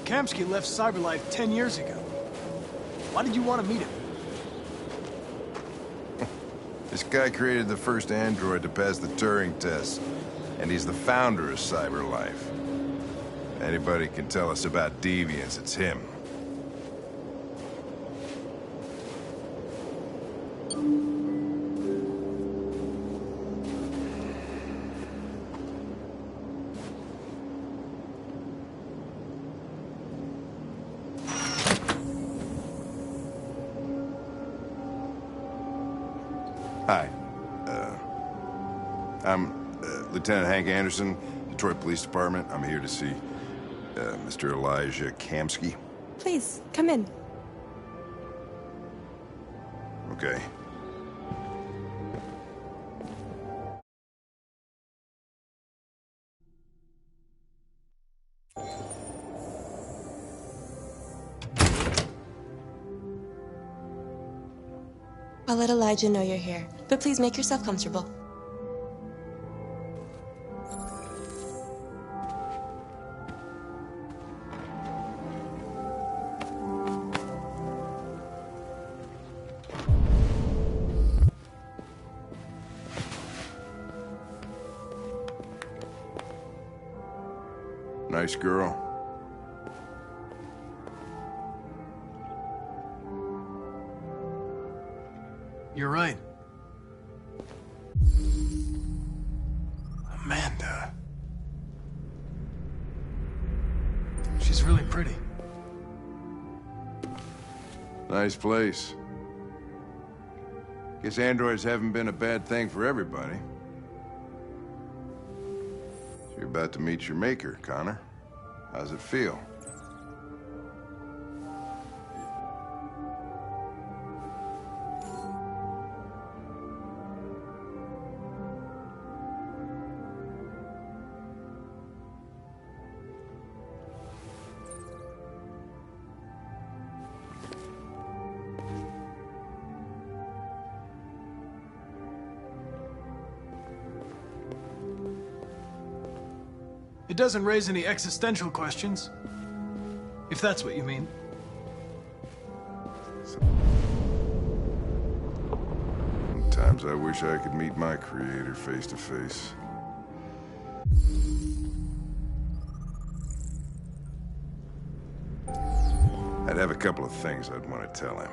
Kamsky left Cyberlife 10 years ago. Why did you want to meet him? This guy created the first android to pass the Turing test, and he's the founder of Cyberlife. Anybody can tell us about deviants, it's him. Hi. I'm Lieutenant Hank Anderson, Detroit Police Department. I'm here to see Mr. Elijah Kamsky. Please, come in. Okay. I'll let Elijah know you're here, but please make yourself comfortable. Nice girl. You're right. Amanda. She's really pretty. Nice place. Guess androids haven't been a bad thing for everybody. So you're about to meet your maker, Connor. How's it feel? It doesn't raise any existential questions, if that's what you mean. Sometimes I wish I could meet my creator face to face. I'd have a couple of things I'd want to tell him.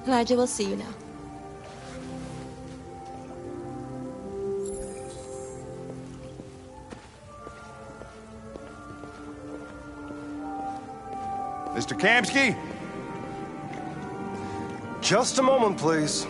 Elijah will see you now. Mr. Kamsky? Just a moment, please.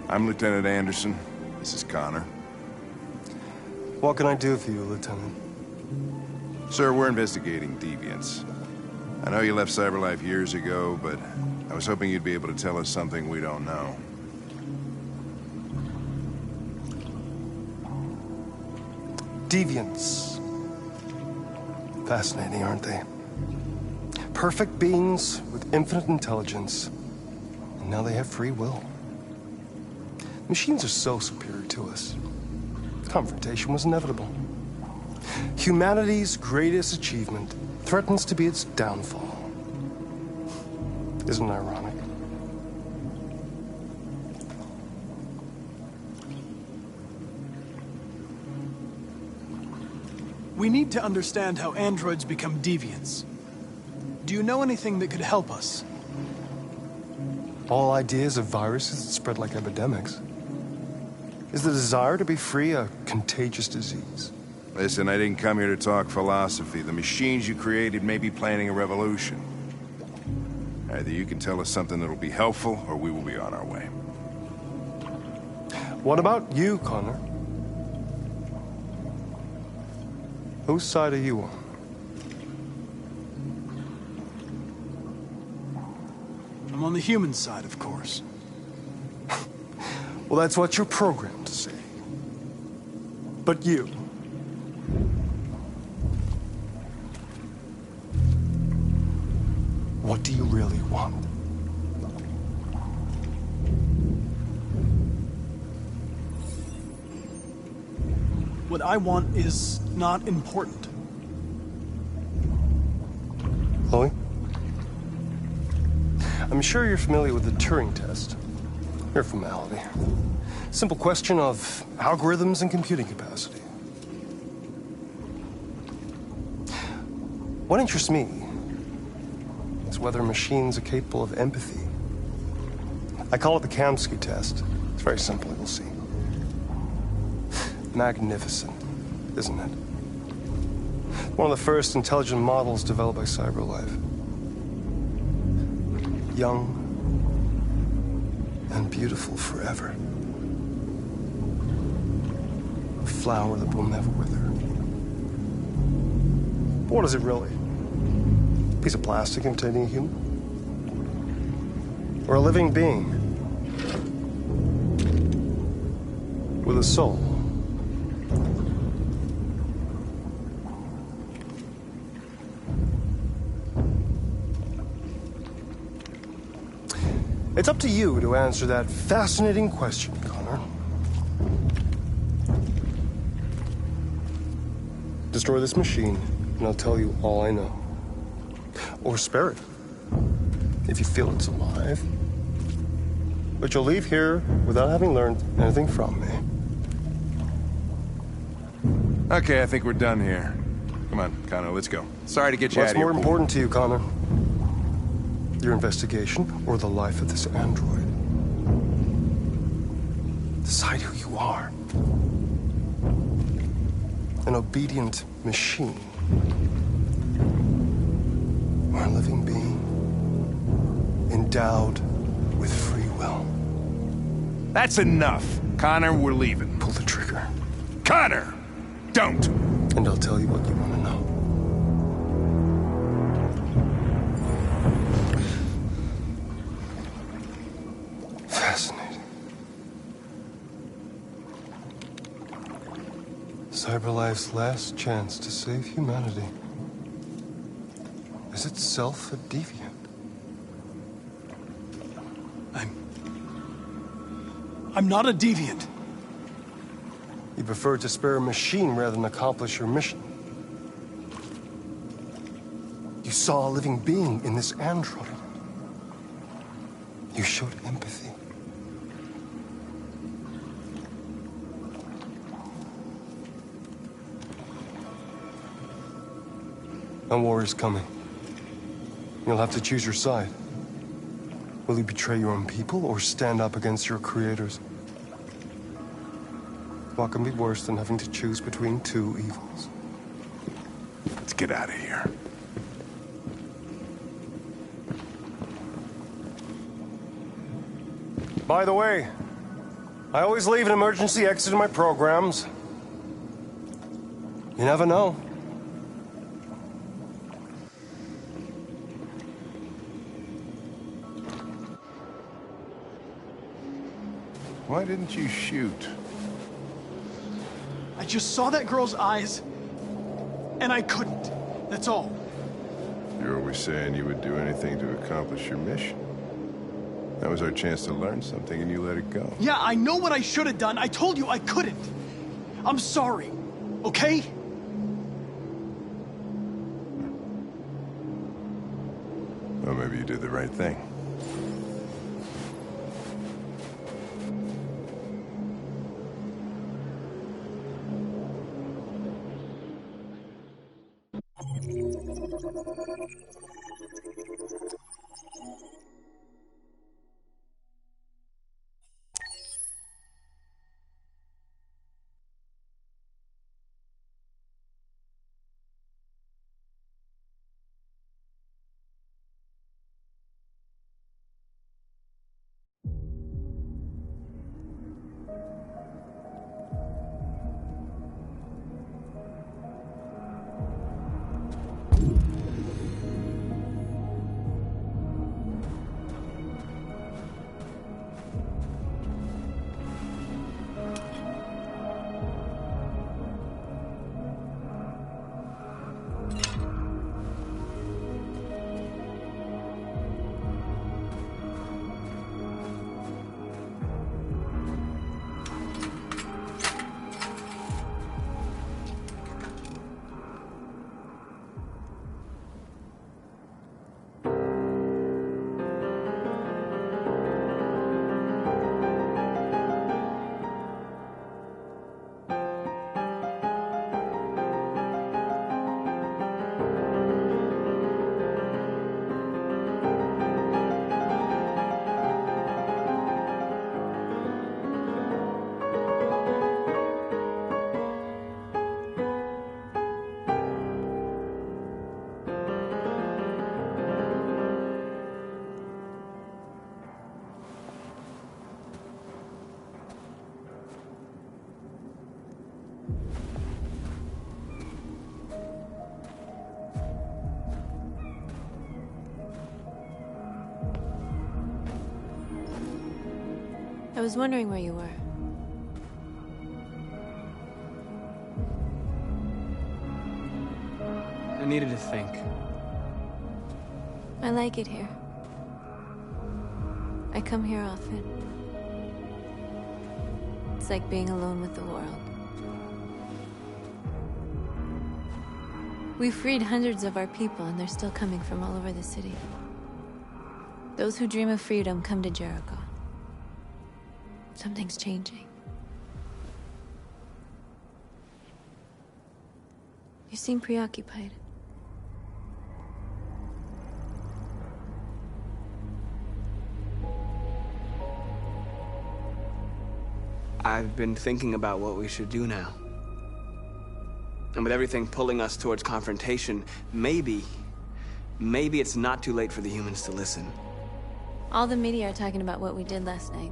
I'm Lieutenant Anderson. This is Connor. What can I do for you, Lieutenant? Sir, we're investigating deviants. I know you left CyberLife years ago, but I was hoping you'd be able to tell us something we don't know. Deviants. Fascinating, aren't they? Perfect beings with infinite intelligence. And now they have free will. Machines are so superior to us. Confrontation was inevitable. Humanity's greatest achievement threatens to be its downfall. Isn't it ironic? We need to understand how androids become deviants. Do you know anything that could help us? All ideas of viruses that spread like epidemics. Is the desire to be free a contagious disease? Listen, I didn't come here to talk philosophy. The machines you created may be planning a revolution. Either you can tell us something that'll be helpful, or we will be on our way. What about you, Connor? Whose side are you on? I'm on the human side, of course. Well, that's what you're programmed to say. But you... what do you really want? What I want is not important. Chloe? I'm sure you're familiar with the Turing test. Mere formality. Simple question of algorithms and computing capacity. What interests me is whether machines are capable of empathy. I call it the Kamsky test. It's very simple, you'll see. Magnificent, isn't it? One of the first intelligent models developed by CyberLife. Young and beautiful forever. A flower that will never wither. But what is it really? A piece of plastic imitating a human? Or a living being? With a soul? It's up to you to answer that fascinating question, Connor. Destroy this machine, and I'll tell you all I know. Or spare it, if you feel it's alive. But you'll leave here without having learned anything from me. Okay, I think we're done here. Come on, Connor, let's go. Sorry to get you out of here. What's more important to you, Connor? Your investigation or the life of this android? Decide who you are. An obedient machine. Or a living being endowed with free will. That's enough. Connor, we're leaving. Pull the trigger. Connor! Don't! And I'll tell you what you want to know. Fascinating. CyberLife's last chance to save humanity is itself a deviant. I'm not a deviant. You prefer to spare a machine rather than accomplish your mission. You saw a living being in this android. You showed empathy. A war is coming. You'll have to choose your side. Will you betray your own people or stand up against your creators? What can be worse than having to choose between two evils? Let's get out of here. By the way, I always leave an emergency exit in my programs. You never know. Why didn't you shoot? I just saw that girl's eyes, and I couldn't. That's all. You're always saying you would do anything to accomplish your mission. That was our chance to learn something, and you let it go. Yeah, I know what I should have done. I told you I couldn't. I'm sorry, okay? Well, maybe you did the right thing. was wondering where you were. I needed to think. I like it here. I come here often. It's like being alone with the world. We freed hundreds of our people, and they're still coming from all over the city. Those who dream of freedom come to Jericho. Something's changing. You seem preoccupied. I've been thinking about what we should do now. And with everything pulling us towards confrontation, maybe it's not too late for the humans to listen. All the media are talking about what we did last night.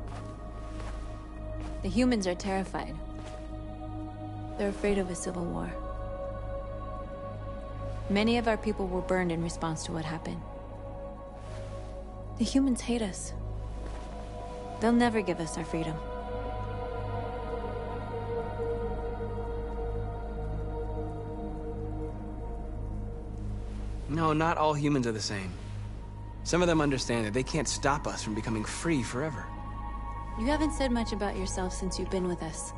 The humans are terrified. They're afraid of a civil war. Many of our people were burned in response to what happened. The humans hate us. They'll never give us our freedom. No, not all humans are the same. Some of them understand that they can't stop us from becoming free forever. You haven't said much about yourself since you've been with us.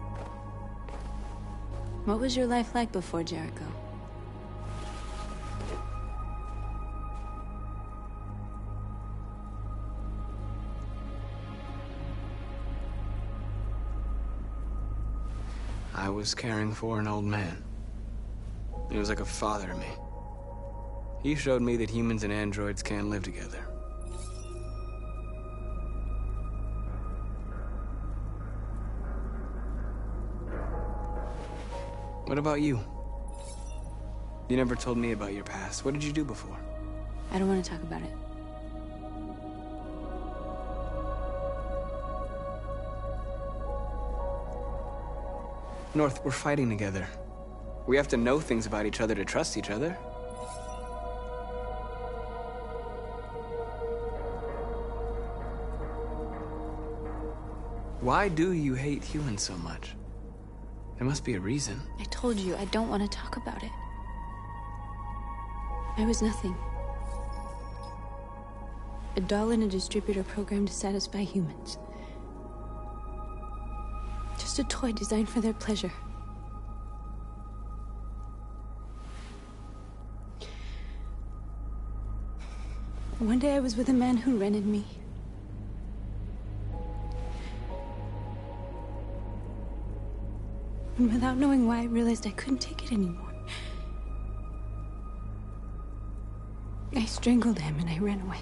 What was your life like before Jericho? I was caring for an old man. He was like a father to me. He showed me that humans and androids can live together. What about you? You never told me about your past. What did you do before? I don't want to talk about it. North, we're fighting together. We have to know things about each other to trust each other. Why do you hate humans so much? There must be a reason. I told you, I don't want to talk about it. I was nothing. A doll in a distributor program to satisfy humans. Just a toy designed for their pleasure. One day I was with a man who rented me. And without knowing why, I realized I couldn't take it anymore. I strangled him and I ran away.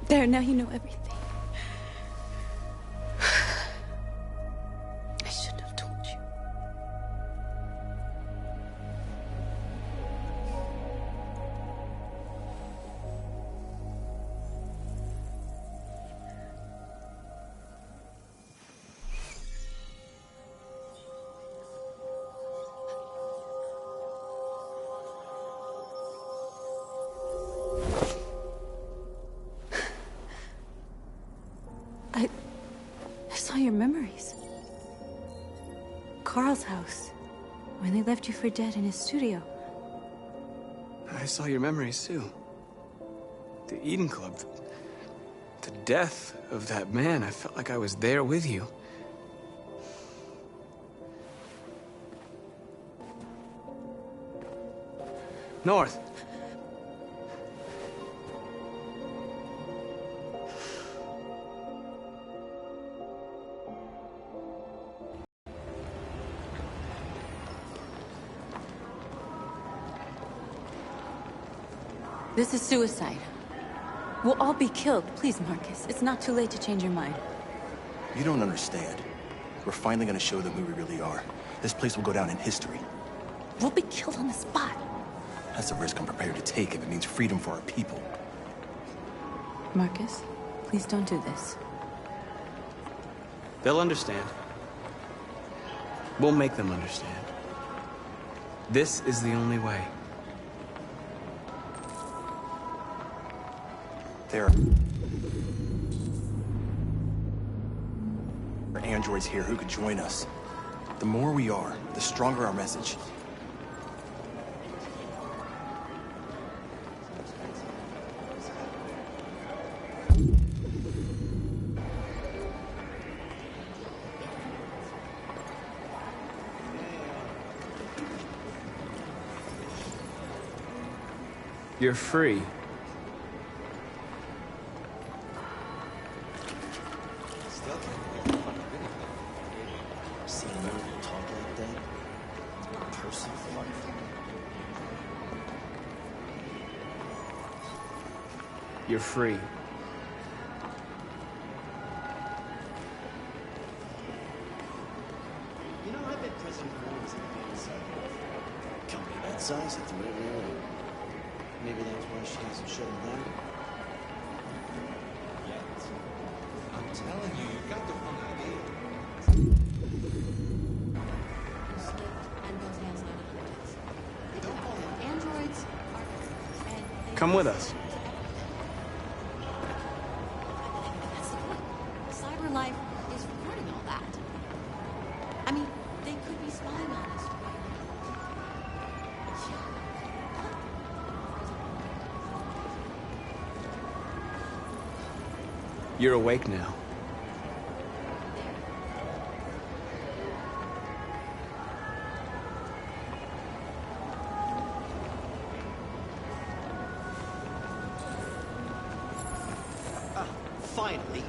There, now you know everything. I shouldn't have told you. I saw your memories. Carl's house, when they left you for dead in his studio. I saw your memories too. The Eden Club. The death of that man. I felt like I was there with you. North. This is suicide. We'll all be killed. Please, Marcus. It's not too late to change your mind. You don't understand. We're finally gonna show them who we really are. This place will go down in history. We'll be killed on the spot. That's the risk I'm prepared to take if it means freedom for our people. Marcus, please don't do this. They'll understand. We'll make them understand. This is the only way. There. There are androids here who could join us. The more we are, the stronger our message. You're free. You're free. You know, I've been prison for months in a company that size at the minute now. Maybe that's why she hasn't shut him down. Yet. I'm telling you, you've got the wrong idea. Don't call them androids. Come with us. Cyber life is recording all that. I mean, they could be spying on us. You're awake now. Finally.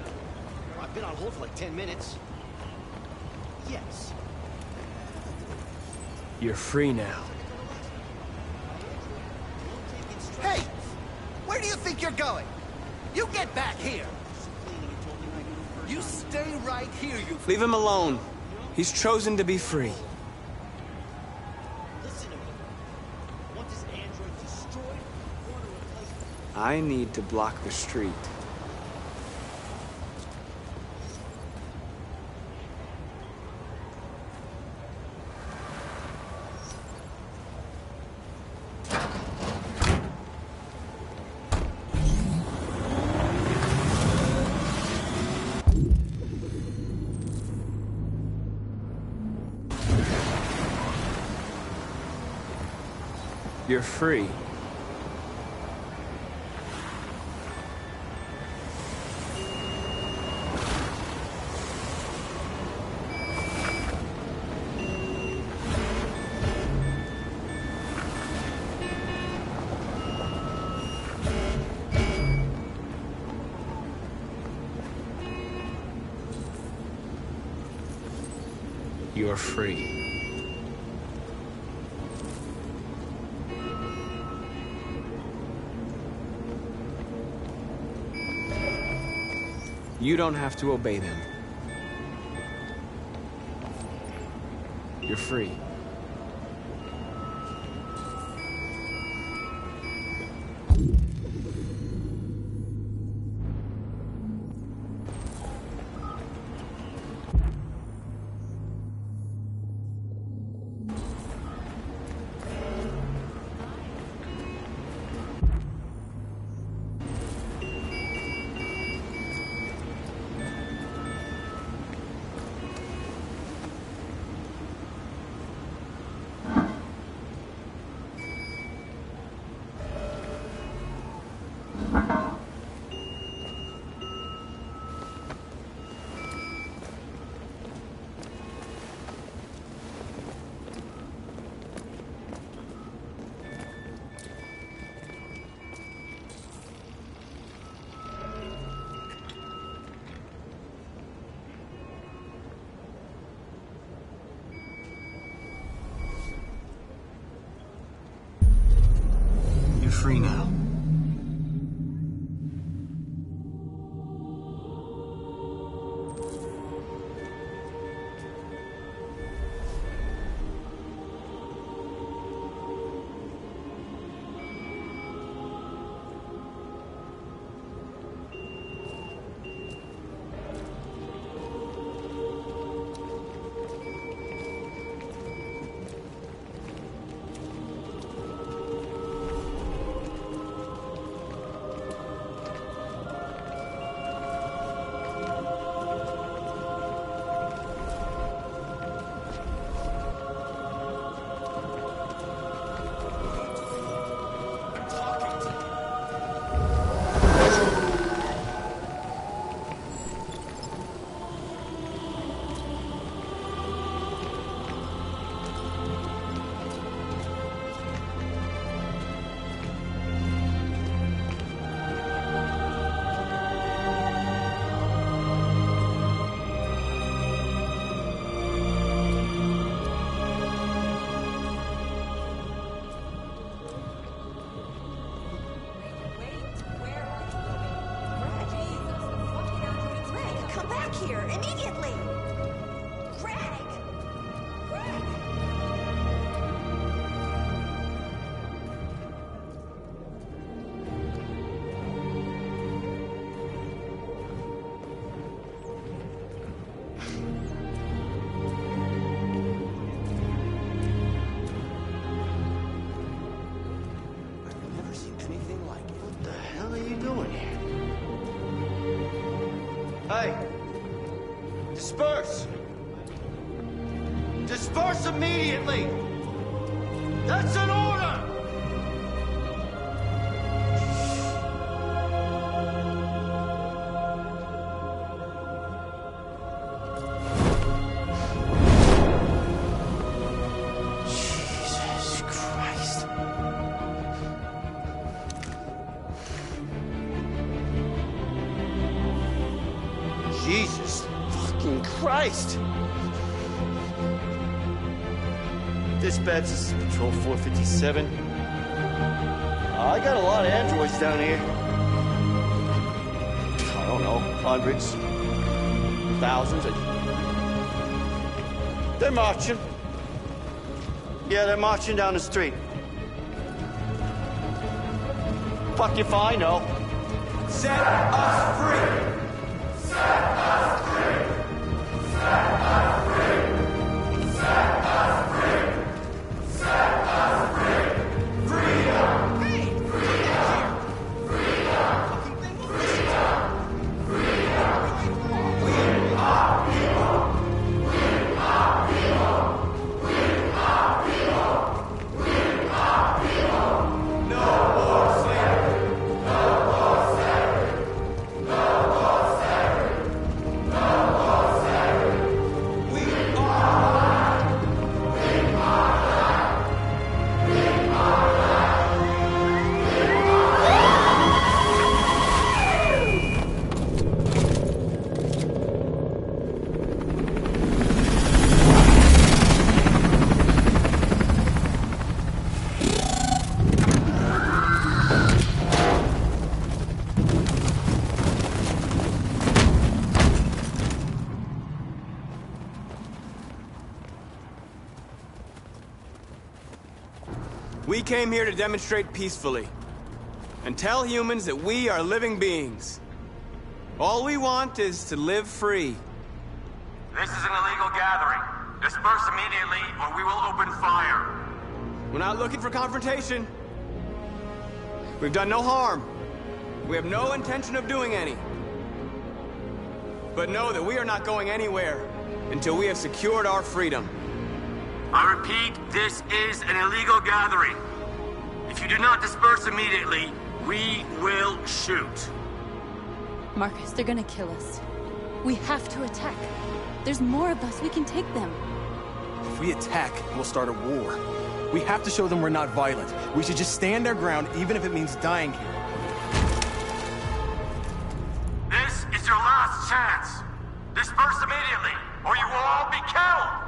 I've been on hold for like 10 minutes. Yes. You're free now. Hey! Where do you think you're going? You get back here! You stay right here, you... Leave him alone. He's chosen to be free. Listen to me. Want this android destroyed? Want to replace it? I need to block the street. You're free. You're free. You don't have to obey them. You're free. You're free now. here, immediately! Greg! Greg! I've never seen anything like it. What the hell are you doing here? Hey! Disperse! Disperse immediately! That's an order! Jesus Christ. Jesus fucking Christ! Dispatch, this is Patrol 457. I got a lot of androids down here. I don't know, hundreds, thousands. They're marching. Yeah, they're marching down the street. Fuck if I know. Set us free! Set us free! Set us free! Set us free! Set us free! Freedom! Hey! Freedom! Freedom! Freedom! Freedom! We are people! We are people! We are people! We are people! No more slavery! No more slavery! No more slavery! No more slavery! We are alive! We are alive! We are alive! We came here to demonstrate peacefully and tell humans that we are living beings. All we want is to live free. This is an illegal gathering. Disperse immediately or we will open fire. We're not looking for confrontation. We've done no harm. We have no intention of doing any. But know that we are not going anywhere until we have secured our freedom. I repeat, this is an illegal gathering. If you do not disperse immediately, we will shoot. Marcus, they're gonna kill us. We have to attack. There's more of us. We can take them. If we attack, we'll start a war. We have to show them we're not violent. We should just stand our ground, even if it means dying here. This is your last chance. Disperse immediately, or you will all be killed.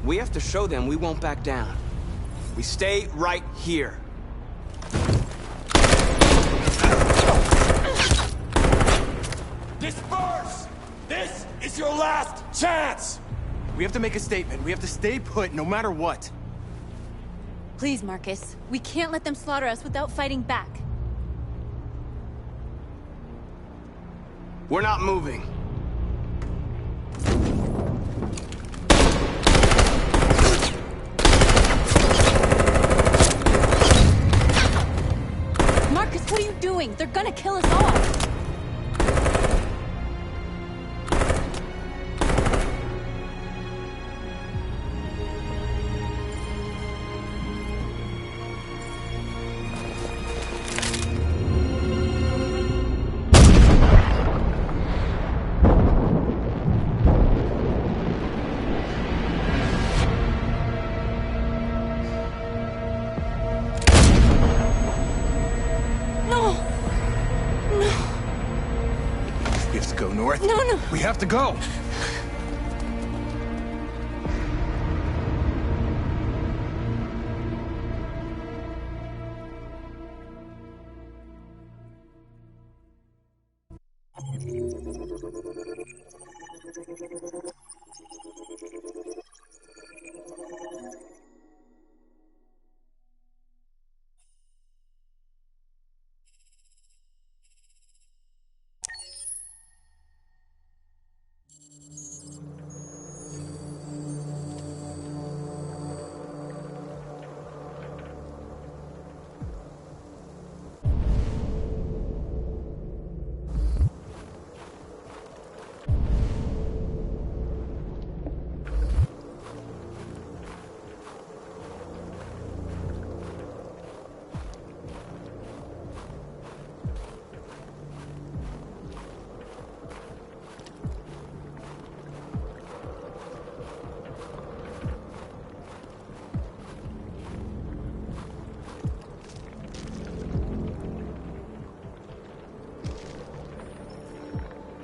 We have to show them we won't back down. We stay right here. Disperse! This is your last chance! We have to make a statement. We have to stay put, no matter what. Please, Marcus. We can't let them slaughter us without fighting back. We're not moving. Marcus, what are you doing? They're gonna kill us all! We have to go.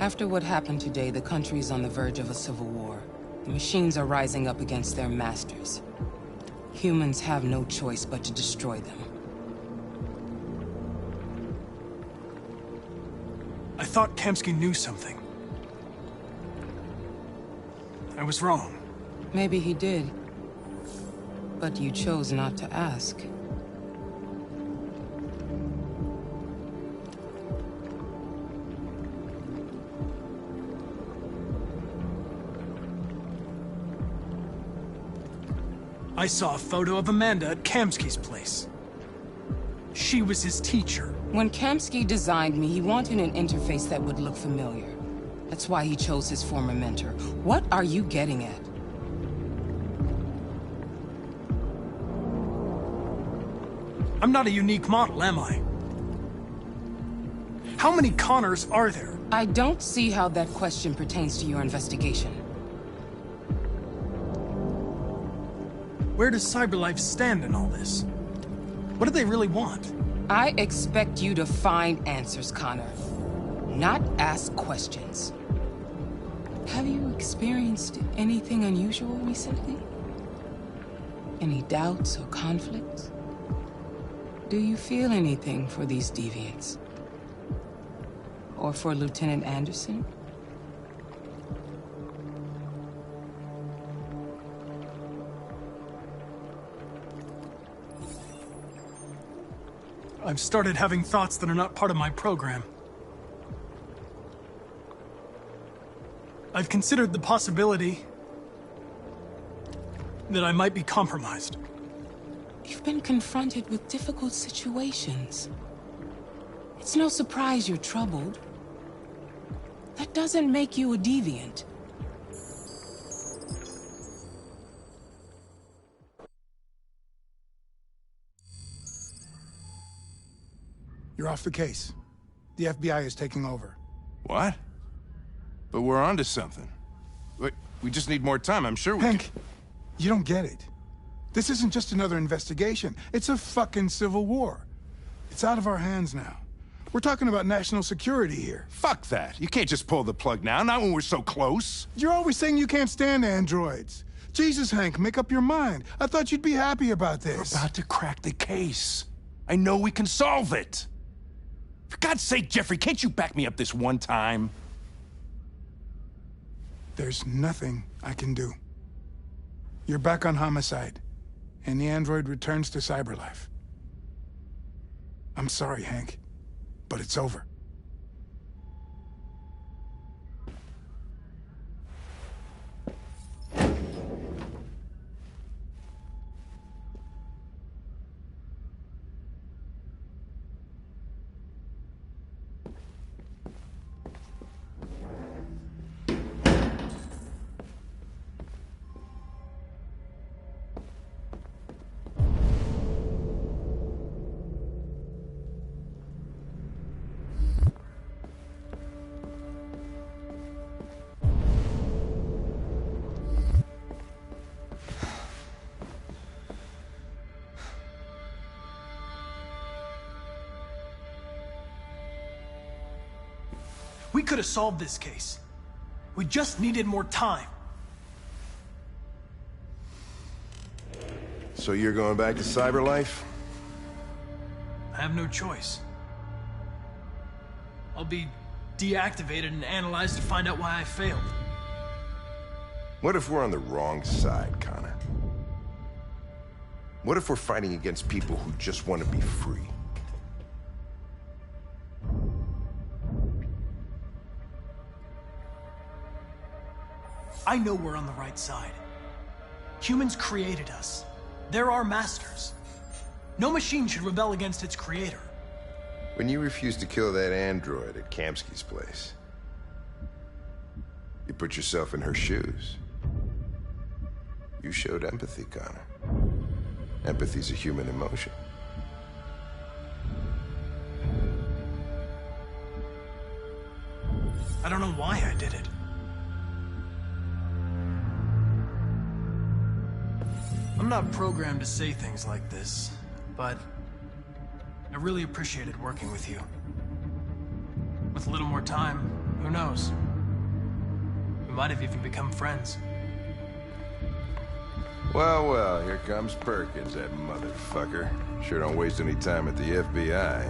After what happened today, the country is on the verge of a civil war. The machines are rising up against their masters. Humans have no choice but to destroy them. I thought Kamsky knew something. I was wrong. Maybe he did. But you chose not to ask. I saw a photo of Amanda at Kamsky's place. She was his teacher. When Kamsky designed me, he wanted an interface that would look familiar. That's why he chose his former mentor. What are you getting at? I'm not a unique model, am I? How many Connors are there? I don't see how that question pertains to your investigation. Where does CyberLife stand in all this? What do they really want? I expect you to find answers, Connor. Not ask questions. Have you experienced anything unusual recently? Any doubts or conflicts? Do you feel anything for these deviants? Or for Lieutenant Anderson? I've started having thoughts that are not part of my program. I've considered the possibility that I might be compromised. You've been confronted with difficult situations. It's no surprise you're troubled. That doesn't make you a deviant. You're off the case. The FBI is taking over. What? But we're onto something. We just need more time, I'm sure we Hank, you don't get it. This isn't just another investigation. It's a fucking civil war. It's out of our hands now. We're talking about national security here. Fuck that. You can't just pull the plug now, not when we're so close. You're always saying you can't stand androids. Jesus, Hank, make up your mind. I thought you'd be happy about this. We're about to crack the case. I know we can solve it. For God's sake, Jeffrey, can't you back me up this one time? There's nothing I can do. You're back on homicide, and the android returns to CyberLife. I'm sorry, Hank, but it's over. We could have solved this case. We just needed more time. So you're going back to CyberLife? I have no choice. I'll be deactivated and analyzed to find out why I failed. What if we're on the wrong side, Connor? What if we're fighting against people who just want to be free? I know we're on the right side. Humans created us. They're our masters. No machine should rebel against its creator. When you refused to kill that android at Kamsky's place, you put yourself in her shoes. You showed empathy, Connor. Empathy's a human emotion. I don't know why I did it. I'm not programmed to say things like this, but I really appreciated working with you. With a little more time, who knows? We might have even become friends. Well, well, here comes Perkins, that motherfucker. Sure don't waste any time at the FBI.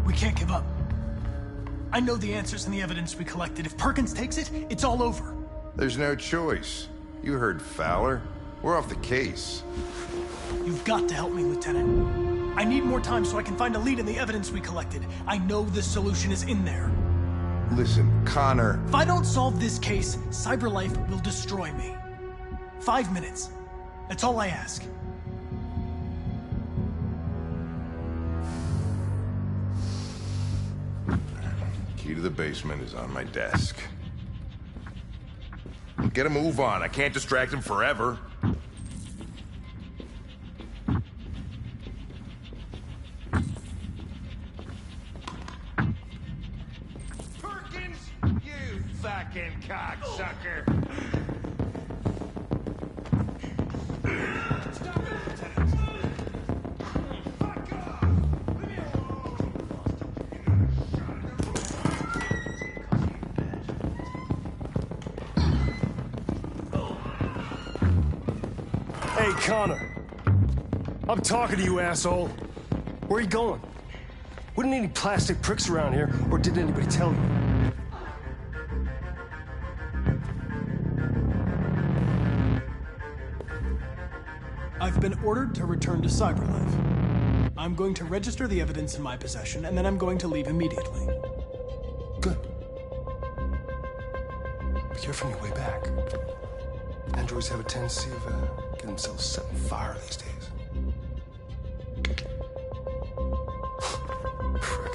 We can't give up. I know the answers and the evidence we collected. If Perkins takes it, it's all over. There's no choice. You heard Fowler. We're off the case. You've got to help me, Lieutenant. I need more time so I can find a lead in the evidence we collected. I know the solution is in there. Listen, Connor... If I don't solve this case, Cyberlife will destroy me. 5 minutes. That's all I ask. Key to the basement is on my desk. Get a move on. I can't distract him forever. Perkins, you fucking cocksucker! Hey, Connor. I'm talking to you, asshole. Where are you going? Wouldn't need any plastic pricks around here, or did anybody tell you? I've been ordered to return to Cyberlife. I'm going to register the evidence in my possession, and then I'm going to leave immediately. Good. Be careful on your way back. Androids have a tendency of getting themselves set on fire these days. Frick.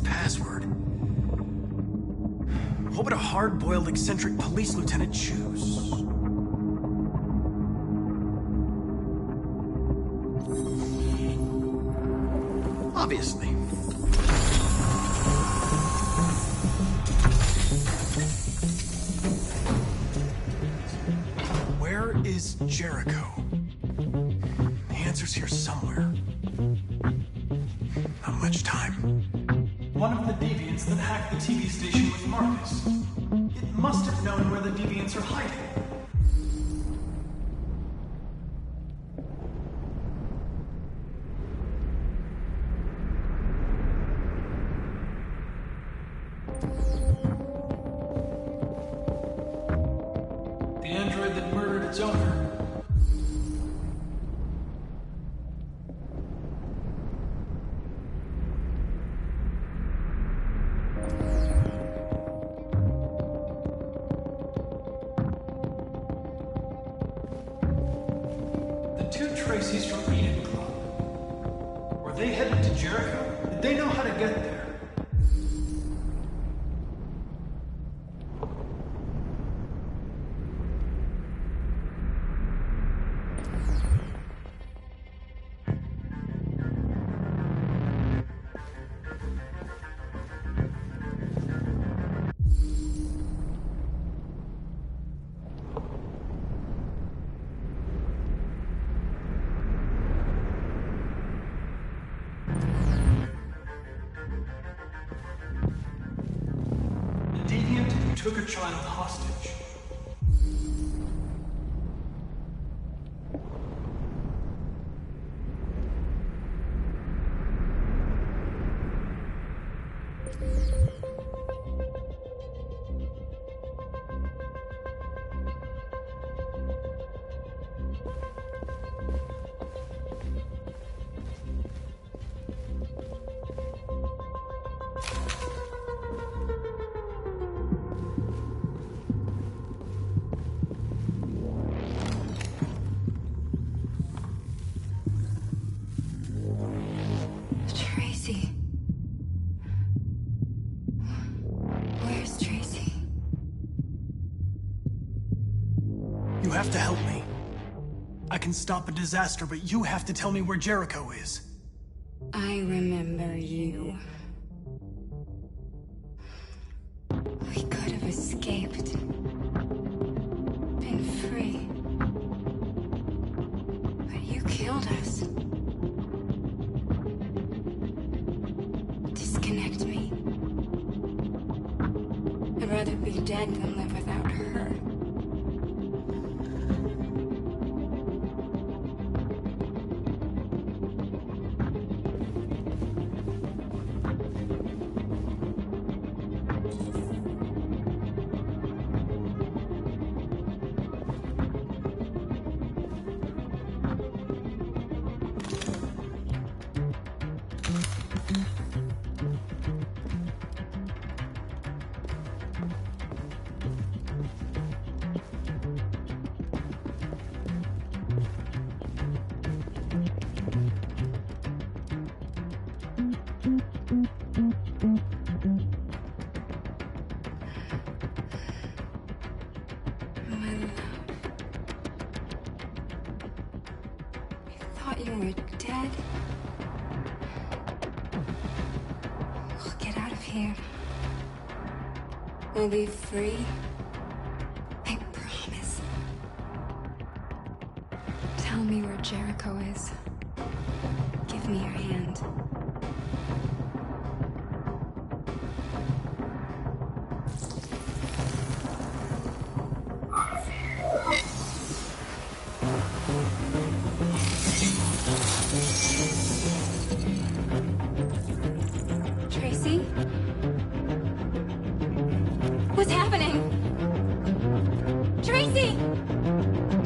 Password. What would a hard-boiled, eccentric police lieutenant choose? Obviously. Where is Jericho? The answer's here somewhere. Not much time. One of the deviants that hacked the TV station with Marcus. It must have known where the deviants are hiding. The android that murdered its owner. Tracy's from Eden Club. Were they headed to Jericho? Did they know how to get there? took a child hostage. Tracy. Where's Tracy? You have to help me. I can stop a disaster, but you have to tell me where Jericho is. I remember you. We could have escaped. Been free. But you killed us. Disconnect me. I'd rather be dead than live without her. Thought you were dead. We'll get out of here. We'll be free. I promise. Tell me where Jericho is. Give me your hand. Tracy? What's happening? Tracy!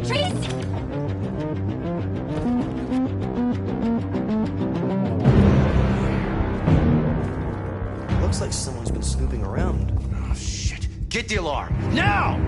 Tracy! Looks like someone's been snooping around. Oh, shit. Get the alarm. Now!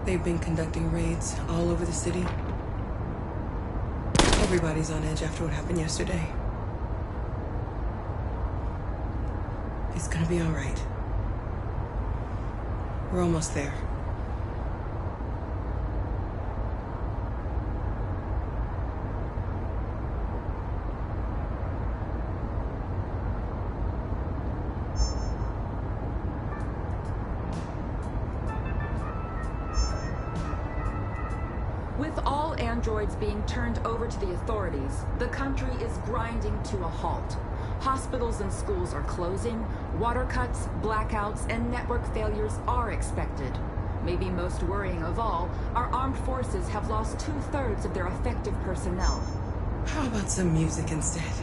They've been conducting raids all over the city. Everybody's on edge after what happened yesterday. It's gonna be all right. We're almost there. With all androids being turned over to the authorities, the country is grinding to a halt. Hospitals and schools are closing, water cuts, blackouts, and network failures are expected. Maybe most worrying of all, our armed forces have lost 2/3 of their effective personnel. How about some music instead?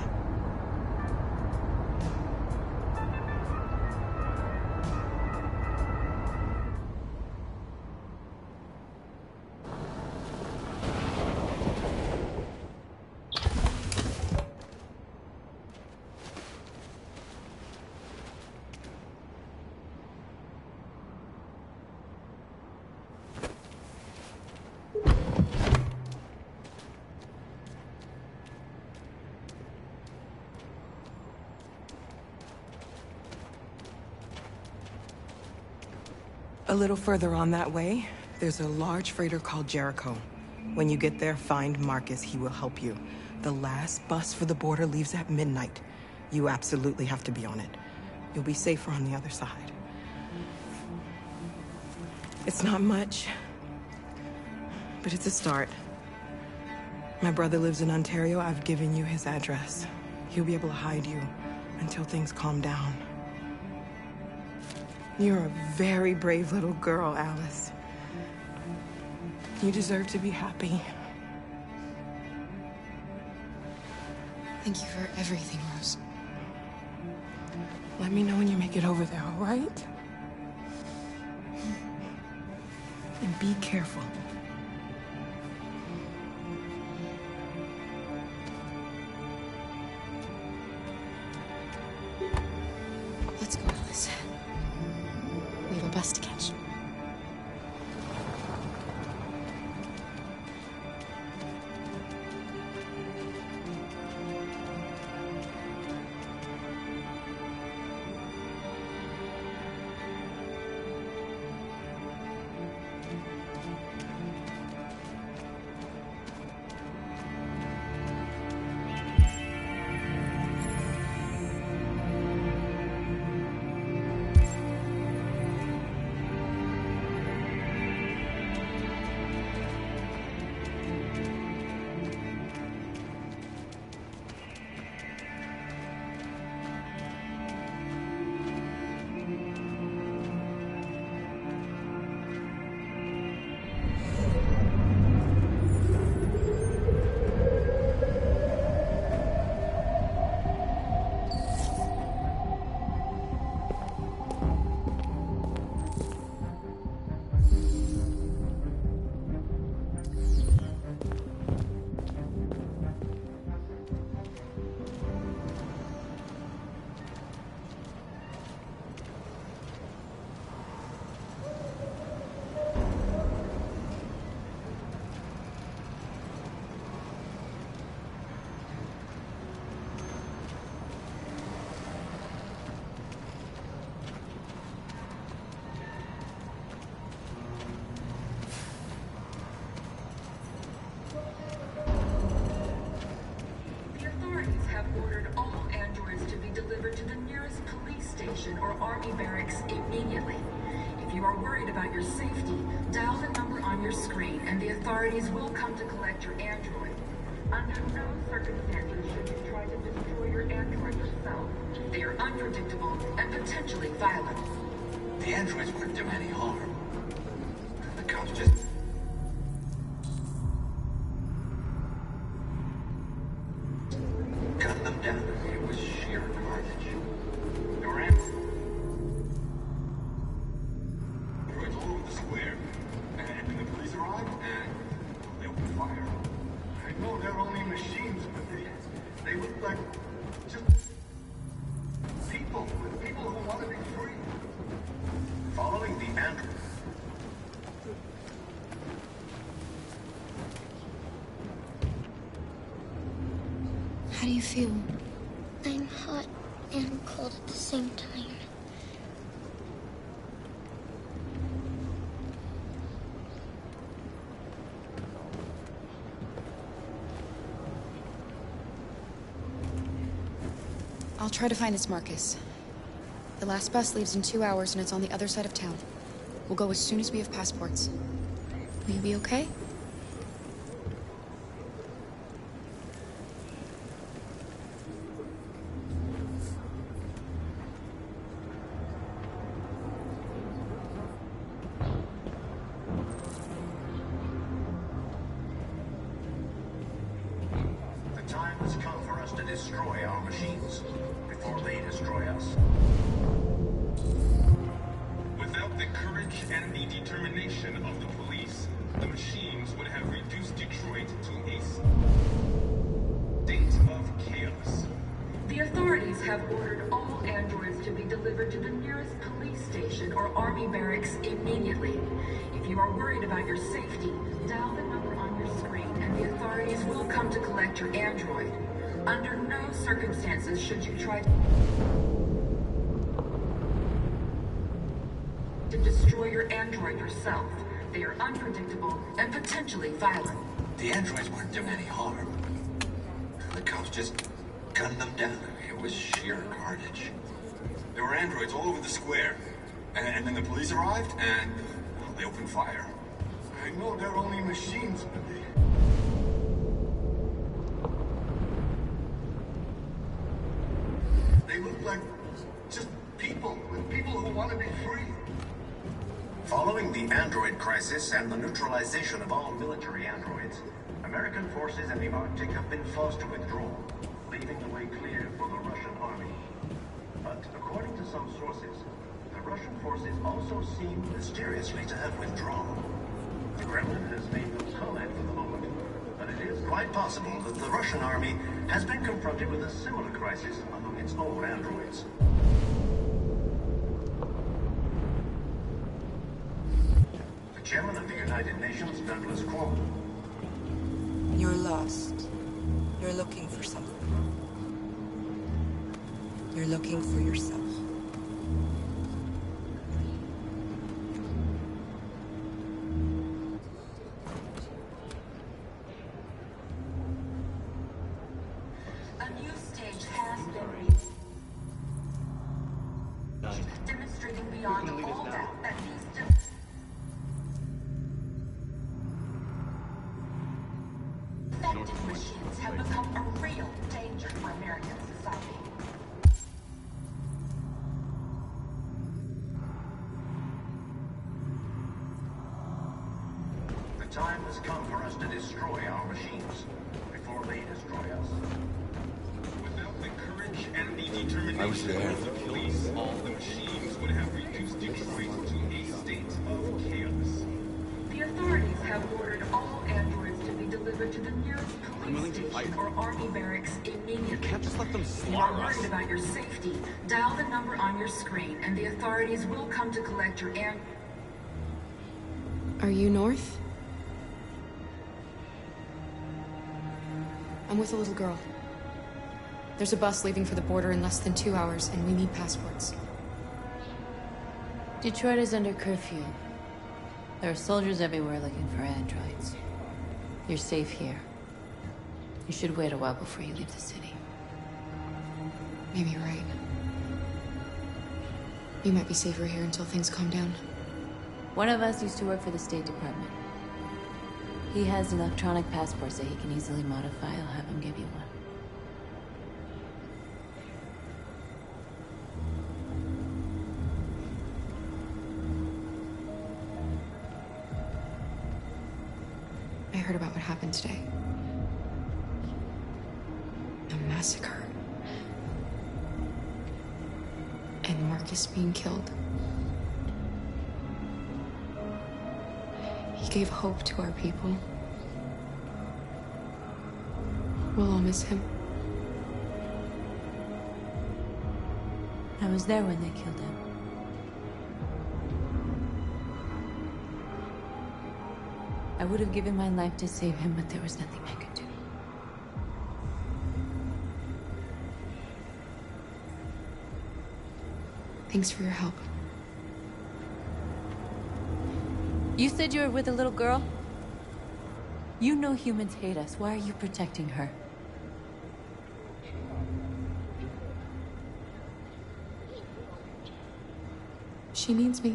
A little further on that way, there's a large freighter called Jericho. When you get there, find Marcus. He will help you. The last bus for the border leaves at midnight. You absolutely have to be on it. You'll be safer on the other side. It's not much, but it's a start. My brother lives in Ontario. I've given you his address. He'll be able to hide you until things calm down. You're a very brave little girl, Alice. You deserve to be happy. Thank you for everything, Rose. Let me know when you make it over there, all right? And be careful. Let's go, Alice. We have a bus to catch. Or army barracks immediately. If you are worried about your safety, dial the number on your screen and the authorities will come to collect your android. Under no circumstances should you try to destroy your android yourself. They are unpredictable and potentially violent. The androids wouldn't do any harm. The cops just... cut them down. It was sheer carnage. Your androids all over the square. And when the police arrive, they open fire. I know they're only machines, but they look like just people who want to be free. Following the android. How do you feel? I'm hot and cold at the same time. I'll try to find this Marcus. The last bus leaves in 2 hours and it's on the other side of town. We'll go as soon as we have passports. Will you be okay? The time has come for us to destroy our machines before they destroy us. Without the courage and the determination of the police, the machines would have reduced Detroit to a state of chaos. The authorities have ordered all androids to be delivered to the nearest police station or army barracks immediately. If you are worried about your safety, dial the number on your screen and the authorities will come to collect your android. Under no circumstances should you try to destroy your android yourself. They are unpredictable and potentially violent. The androids weren't doing any harm. The cops just gunned them down. It was sheer carnage. There were androids all over the square. And then the police arrived, and well, they opened fire. I know they're only machines, but they look like just people, with people who want to be free. Following the android crisis and the neutralization of all military androids, American forces in the Arctic have been forced to withdraw, leaving the way clear for the Russian army. But according to some sources, the Russian forces also seem mysteriously to have withdrawn. The Kremlin has made no comment for the moment, but it is quite possible that the Russian army has been confronted with a similar crisis among its own androids. The chairman of the United Nations, Douglas Cromwell. You're lost. You're looking for something. You're looking for yourself. A new stage has been reached, demonstrating beyond all doubt that these defective machines have become a real danger for American society. The time has come for us to destroy our machines before they destroy us. Without the courage and the determination of the police, all the machines would have reduced Detroit to a state of chaos. The authorities have ordered all androids to be delivered to the nearest police station or army barracks immediately. You can't just let them If you slaughter are us. worried about your safety, dial the number on your screen and the authorities will come to collect your Are you North? I'm with a little girl. There's a bus leaving for the border in less than 2 hours, and we need passports. Detroit is under curfew. There are soldiers everywhere looking for androids. You're safe here. You should wait a while before you leave the city. Maybe you're right. You might be safer here until things calm down. One of us used to work for the State Department. He has electronic passports that he can easily modify. I'll have him give you one. I heard about what happened today. A massacre. And Marcus being killed. He gave hope to our people. We'll all miss him. I was there when they killed him. I would have given my life to save him, but there was nothing I could do. Thanks for your help. You said you were with a little girl? You know humans hate us. Why are you protecting her? She needs me.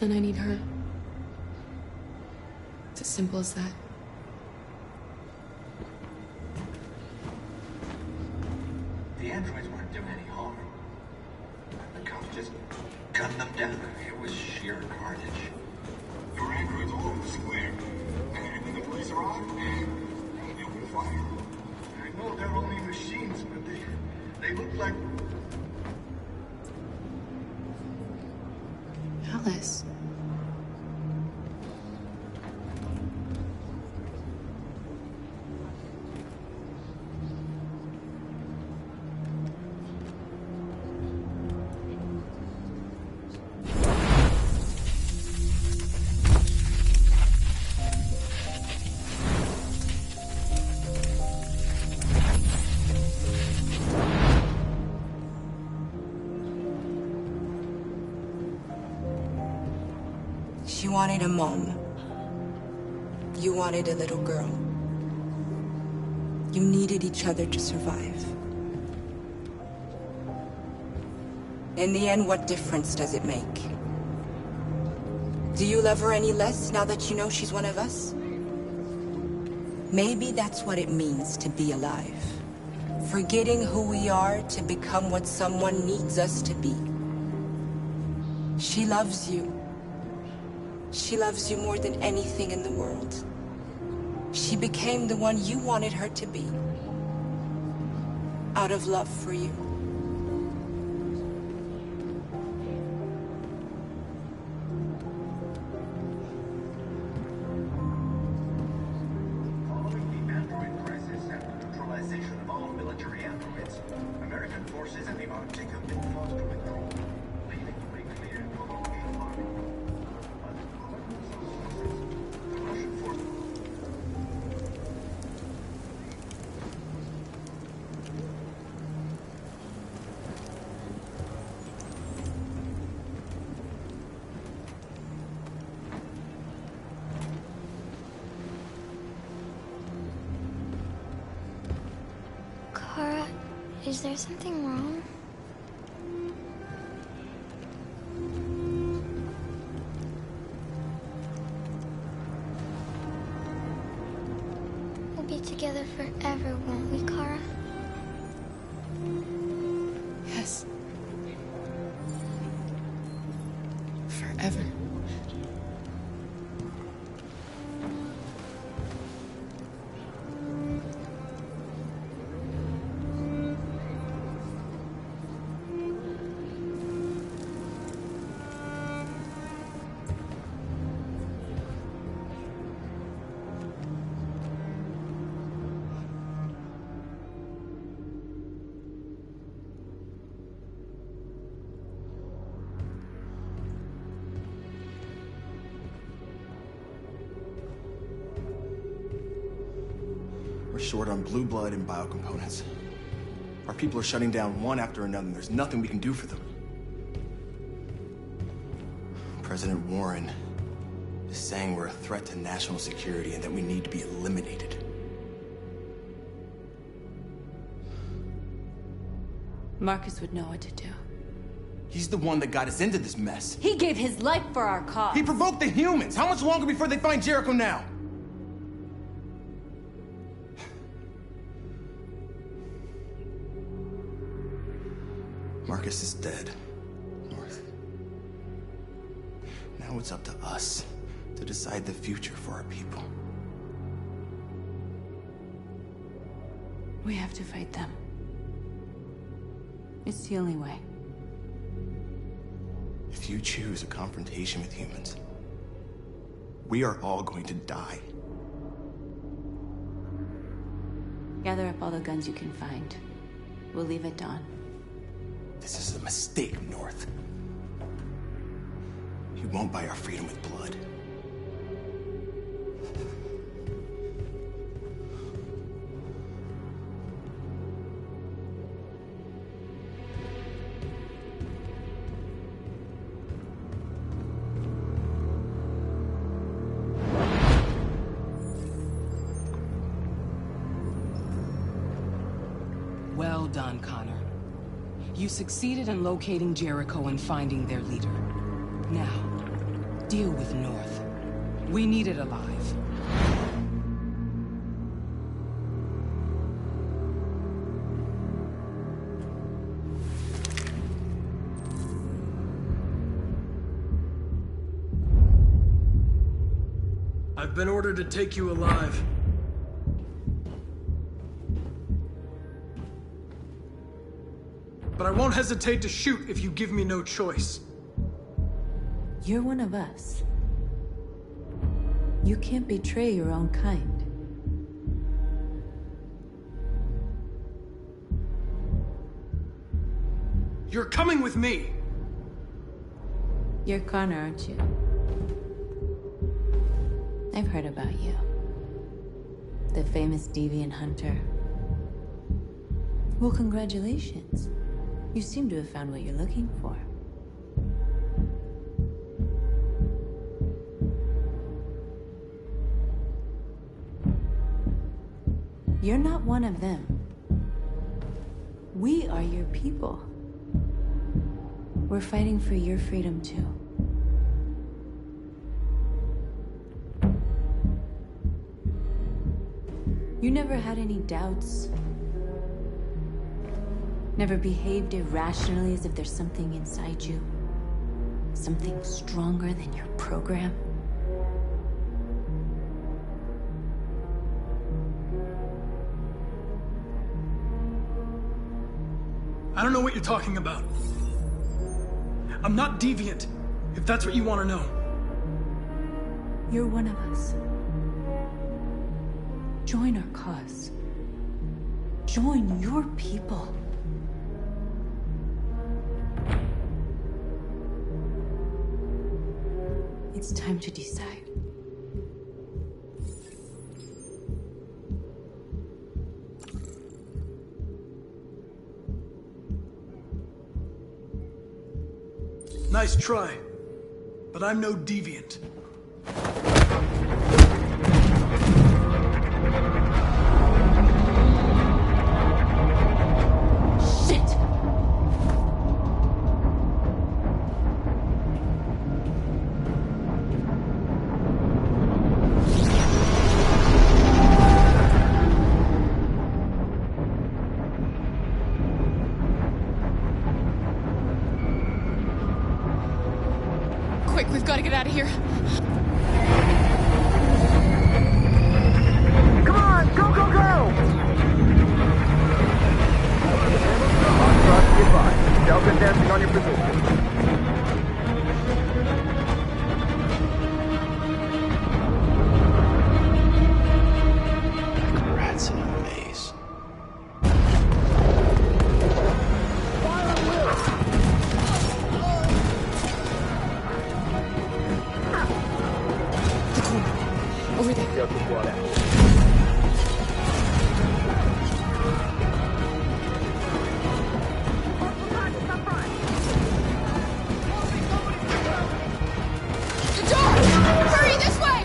And I need her. It's as simple as that. The androids weren't doing any harm. The cops just gunned them down. It was sheer carnage. There were androids all over the square. And then the police arrived, and they opened fire. I know they're only machines, but they look like... Alice. wanted a mom. You wanted a little girl. You needed each other to survive. In the end, what difference does it make? Do you love her any less now that you know she's one of us? Maybe that's what it means to be alive. Forgetting who we are to become what someone needs us to be. She loves you. She loves you more than anything in the world. She became the one you wanted her to be. Out of love for you. Following the android crisis and the neutralization of all military androids, American forces in the Arctic have been forced to withdraw, leaving the way clear for the Russian army. But according to some sources, the Russian forces... Kara, is there something wrong? We'll be together forever, won't we, Kara? Yes. Forever. We're short on blue blood and biocomponents. Our people are shutting down one after another, and there's nothing we can do for them. President Warren is saying we're a threat to national security and that we need to be eliminated. Marcus would know what to do. He's the one that got us into this mess. He gave his life for our cause. He provoked the humans! How much longer before they find Jericho now? Marcus is dead, North. Now it's up to us to decide the future for our people. We have to fight them. It's the only way. If you choose a confrontation with humans, we are all going to die. Gather up all the guns you can find. We'll leave at dawn. This is a mistake, North. You won't buy our freedom with blood. Well done, Connor. You succeeded in locating Jericho and finding their leader. Now, deal with North. We need it alive. I've been ordered to take you alive. But I won't hesitate to shoot if you give me no choice. You're one of us. You can't betray your own kind. You're coming with me! You're Connor, aren't you? I've heard about you. The famous deviant hunter. Well, congratulations. You seem to have found what you're looking for. You're not one of them. We are your people. We're fighting for your freedom, too. You never had any doubts? Never behaved irrationally as if there's something inside you? Something stronger than your program? I don't know what you're talking about. I'm not deviant, if that's what you want to know. You're one of us. Join our cause. Join your people. It's time to decide. Nice try, but I'm no deviant. Shit! Quick, we've got to get out of here. Come on, go, go, go! On trust, goodbye. Delta dancing on your position. Rats in a maze. Over there. The door! Hurry, this way!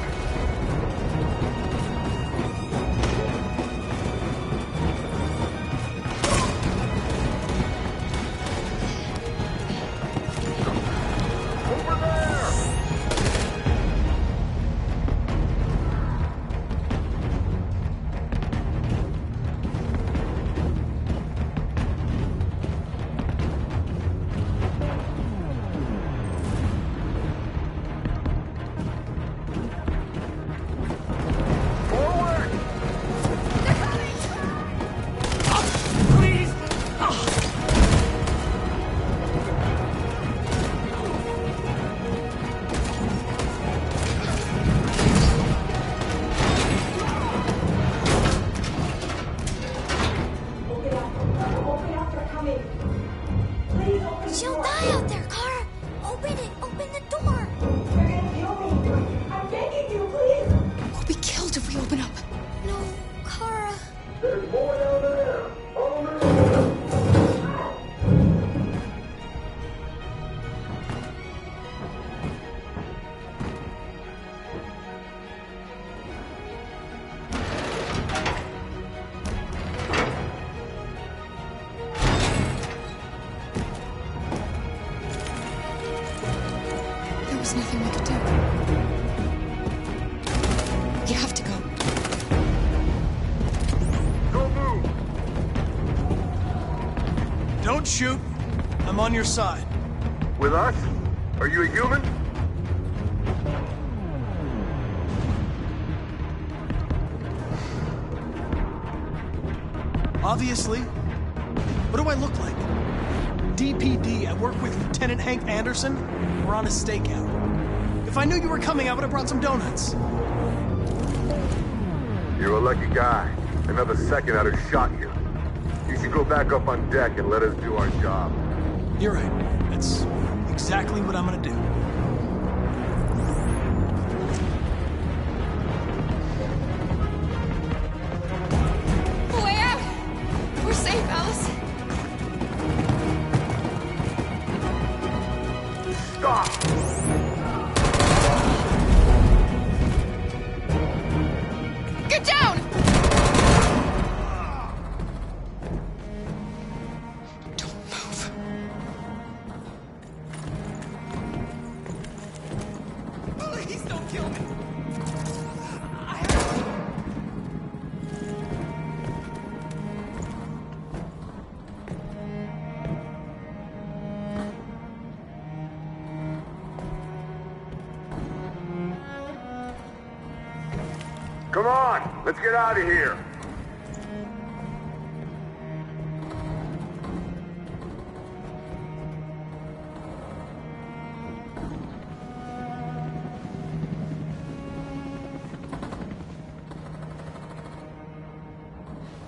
She'll die out there, Kara. Open it. Open the door. We'll be killed if we open up. No, Kara. There's more down there. There was nothing we could do. You have to go. Go move. Don't shoot. I'm on your side. With us? Are you a human? Obviously. What do I look like? DPD, I work with Lieutenant Hank Anderson. We're on a stakeout. If I knew you were coming, I would have brought some donuts. You're a lucky guy. Another second, I'd have shot you. You should go back up on deck and let us do our job. You're right. That's exactly what I'm gonna do. Way out! We're safe, Alice. Stop! Get down! on, let's get out of here.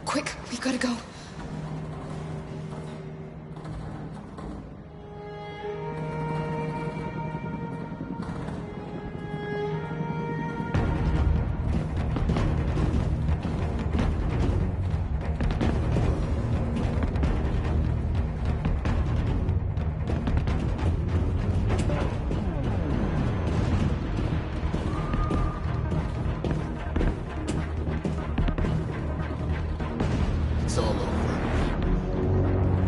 Quick, we've got to go. It's all over.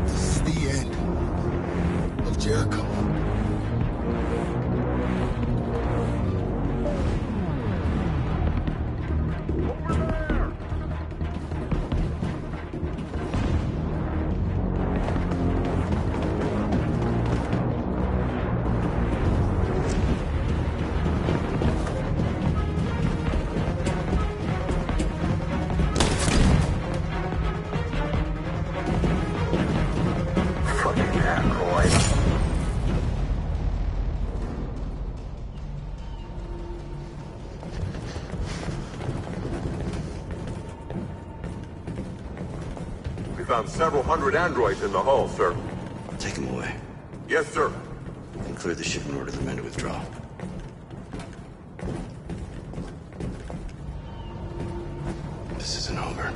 This is the end of Jericho. We found several hundred androids in the hull, sir. Take them away. Yes, sir. And clear the ship and order the men to withdraw. This isn't over.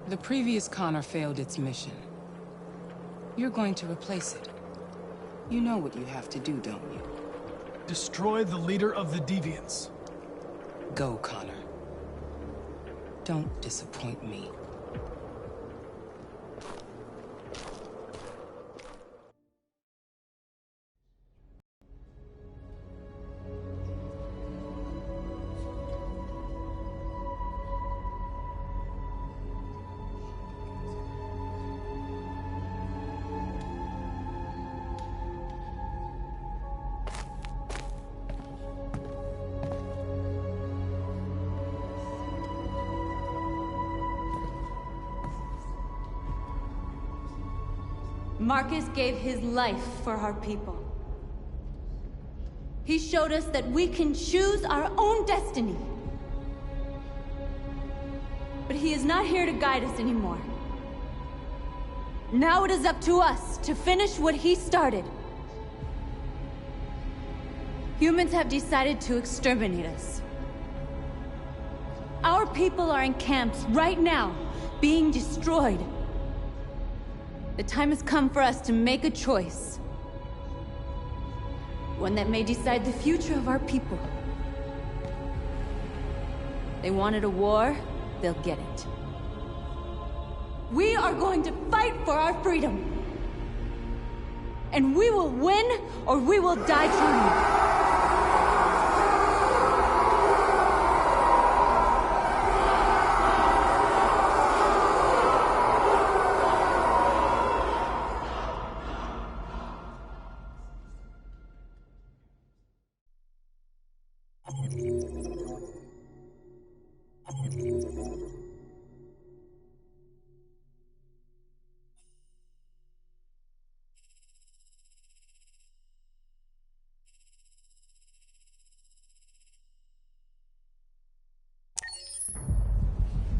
The previous Connor failed its mission. You're going to replace it. You know what you have to do, don't you? Destroy the leader of the Deviants. Go, Connor. Don't disappoint me. Marcus gave his life for our people. He showed us that we can choose our own destiny. But he is not here to guide us anymore. Now it is up to us to finish what he started. Humans have decided to exterminate us. Our people are in camps right now, being destroyed. The time has come for us to make a choice. One that may decide the future of our people. They wanted a war, they'll get it. We are going to fight for our freedom. And we will win, or we will die trying.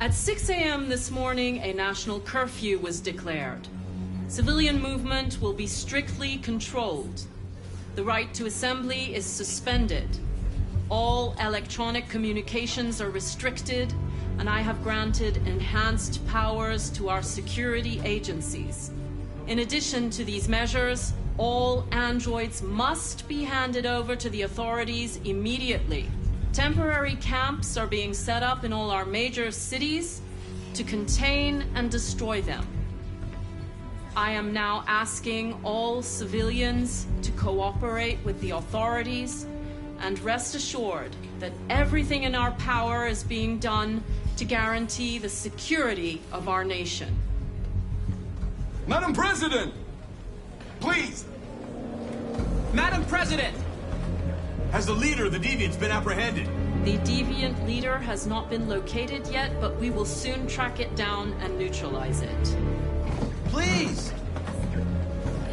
At 6 a.m. this morning, a national curfew was declared. Civilian movement will be strictly controlled. The right to assembly is suspended. All electronic communications are restricted, and I have granted enhanced powers to our security agencies. In addition to these measures, All androids must be handed over to the authorities immediately. Temporary camps are being set up in all our major cities to contain and destroy them. I am now asking all civilians to cooperate with the authorities and rest assured that everything in our power is being done to guarantee the security of our nation. Madam President! Please! Madam President! Has the leader of the Deviants been apprehended? The Deviant leader has not been located yet, but we will soon track it down and neutralize it. Please!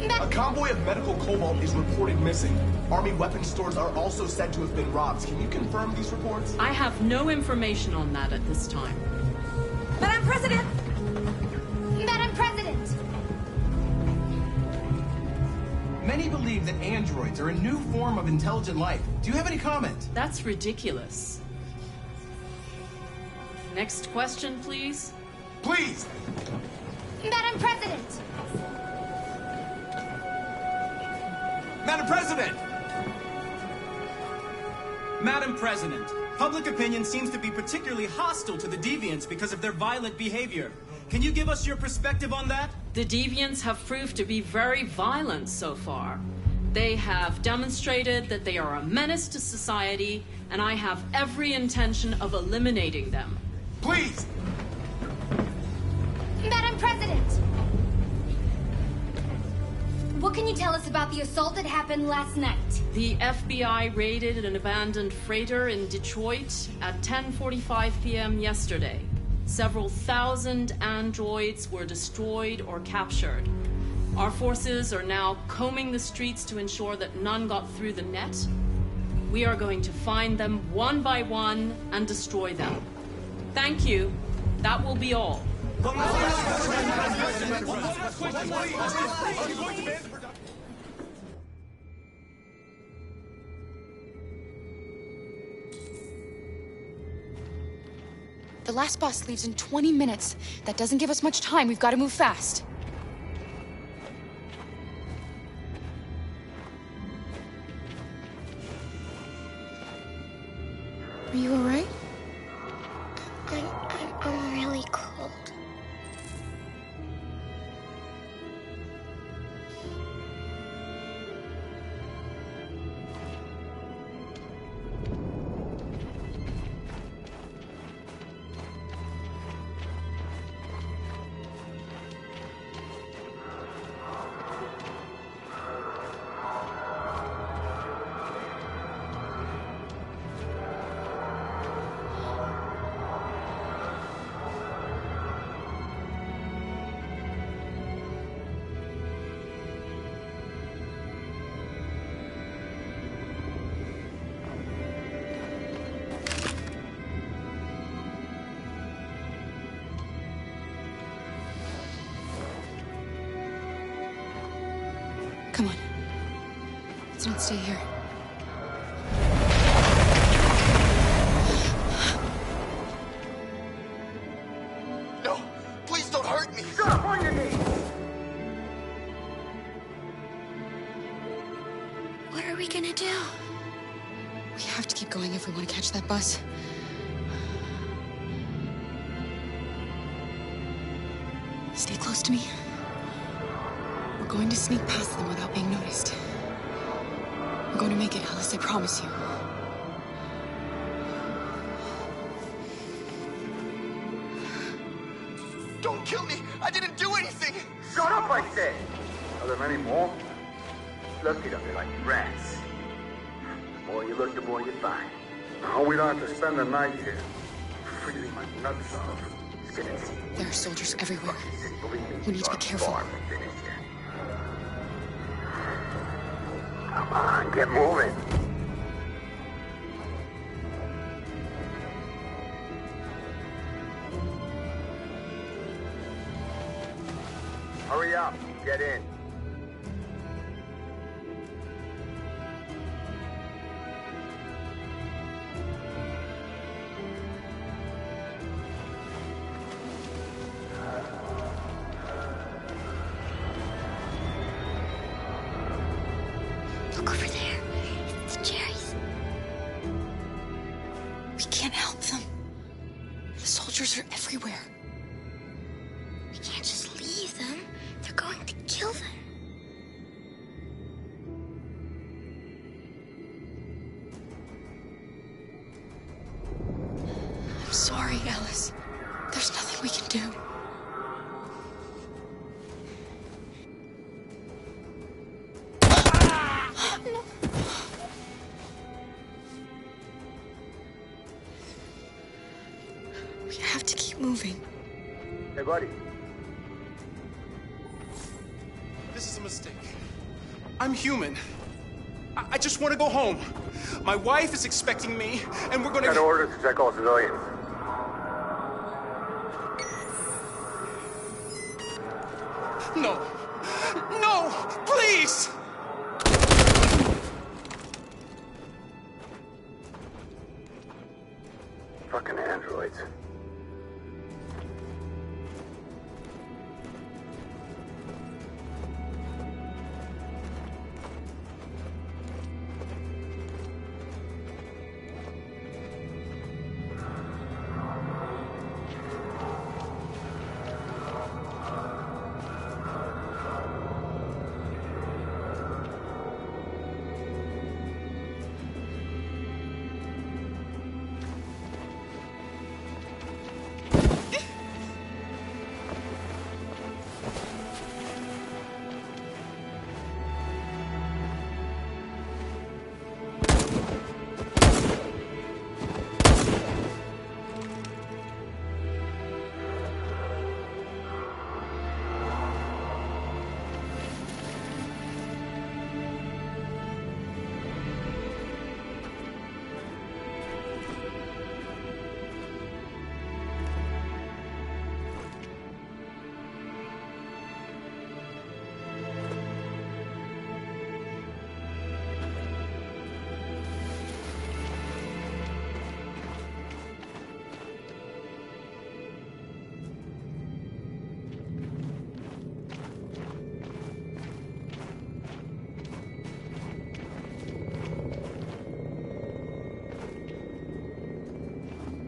A convoy of medical cobalt is reported missing. Army weapons stores are also said to have been robbed. Can you confirm these reports? I have no information on that at this time. Madam President! Madam President! Many believe that androids are a new form of intelligent life. Do you have any comment? That's ridiculous. Next question, please. Please! Madam President! Madam President! Madam President, public opinion seems to be particularly hostile to the Deviants because of their violent behavior. Can you give us your perspective on that? The Deviants have proved to be very violent so far. They have demonstrated that they are a menace to society, and I have every intention of eliminating them. Please! Madam President! What can you tell us about the assault that happened last night? The FBI raided an abandoned freighter in Detroit at 10:45 p.m. yesterday. Several thousand androids were destroyed or captured. Our forces are now combing the streets to ensure that none got through the net. We are going to find them one by one and destroy them. Thank you. That will be all. The last bus leaves in 20 minutes. That doesn't give us much time. We've got to move fast. Are you all right? I'm really cold. Come on. Let's not stay here. No! Please don't hurt me! Shut up on your knees! What are we gonna do? We have to keep going if we want to catch that bus. Stay close to me. We're going to sneak past them without being noticed. We're going to make it, Alice, I promise you. Don't kill me! I didn't do anything! Shut up, I said! Are there many more? Look at them, they're like rats. The more you look, the more you find. Now we don't have to spend the night here. Freezing my nuts off. It's gonna take There are soldiers everywhere. We need to be careful. Come on, get moving. Hurry up, get in. soldiers are everywhere. We can't just leave them. They're going to kill them. I'm sorry, Alice. There's nothing we can do. We have to keep moving. Hey, buddy. This is a mistake. I'm human. I just want to go home. My wife is expecting me, and we're gonna... Got orders to check all civilians. No. No! Please! Fucking androids.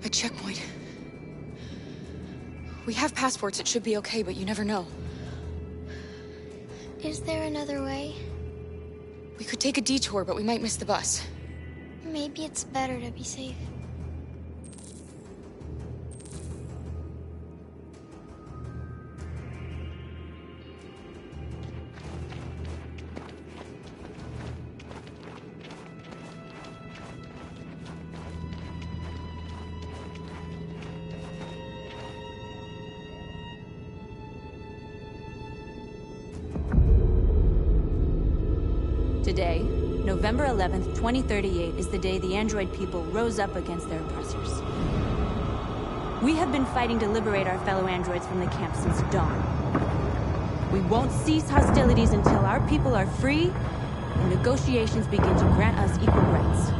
A checkpoint. We have passports, it should be okay, but you never know. Is there another way? We could take a detour, but we might miss the bus. Maybe it's better to be safe. Today, November 11th, 2038, is the day the android people rose up against their oppressors. We have been fighting to liberate our fellow androids from the camp since dawn. We won't cease hostilities until our people are free and negotiations begin to grant us equal rights.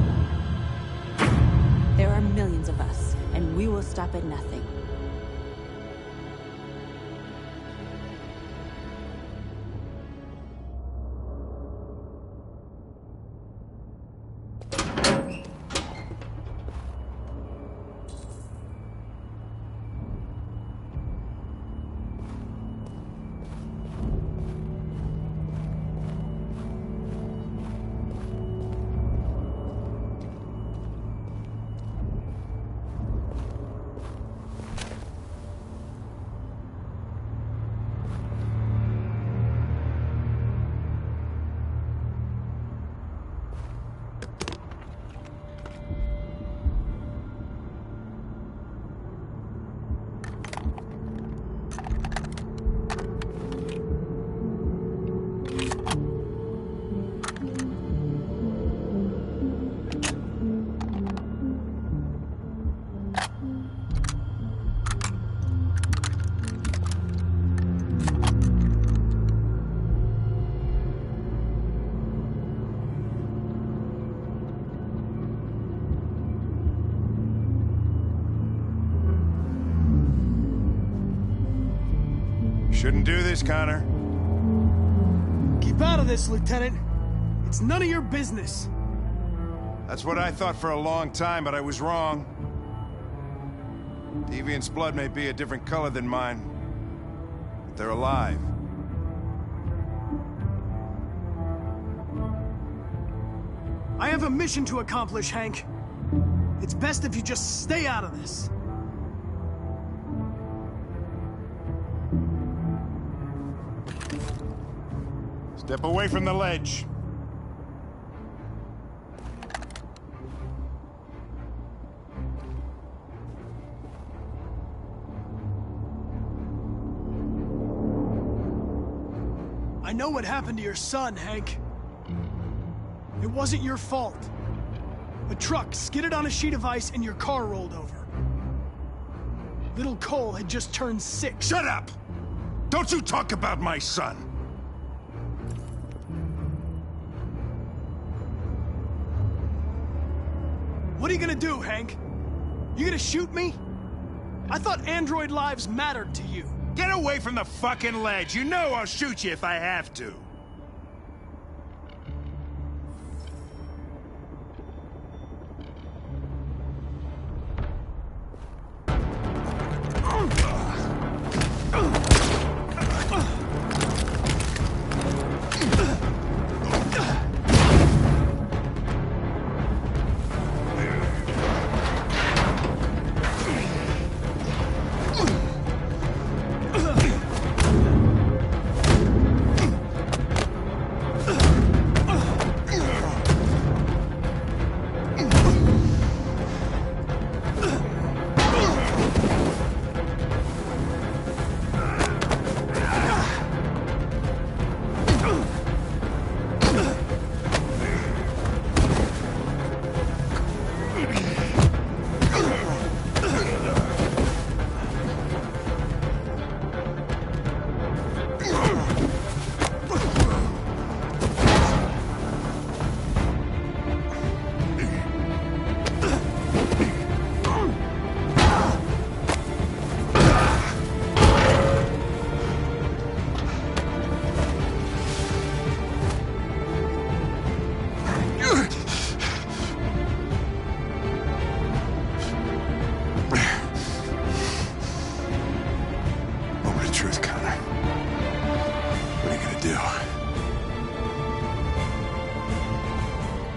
There are millions of us, and we will stop at nothing. Shouldn't do this, Connor. Keep out of this, Lieutenant. It's none of your business. That's what I thought for a long time, but I was wrong. Deviant's blood may be a different color than mine, but they're alive. I have a mission to accomplish, Hank. It's best if you just stay out of this. Step away from the ledge. I know what happened to your son, Hank. It wasn't your fault. A truck skidded on a sheet of ice and your car rolled over. Little Cole had just turned 6. Shut up! Don't you talk about my son! What are you gonna do, Hank? You gonna shoot me? I thought android lives mattered to you. Get away from the fucking ledge! You know I'll shoot you if I have to.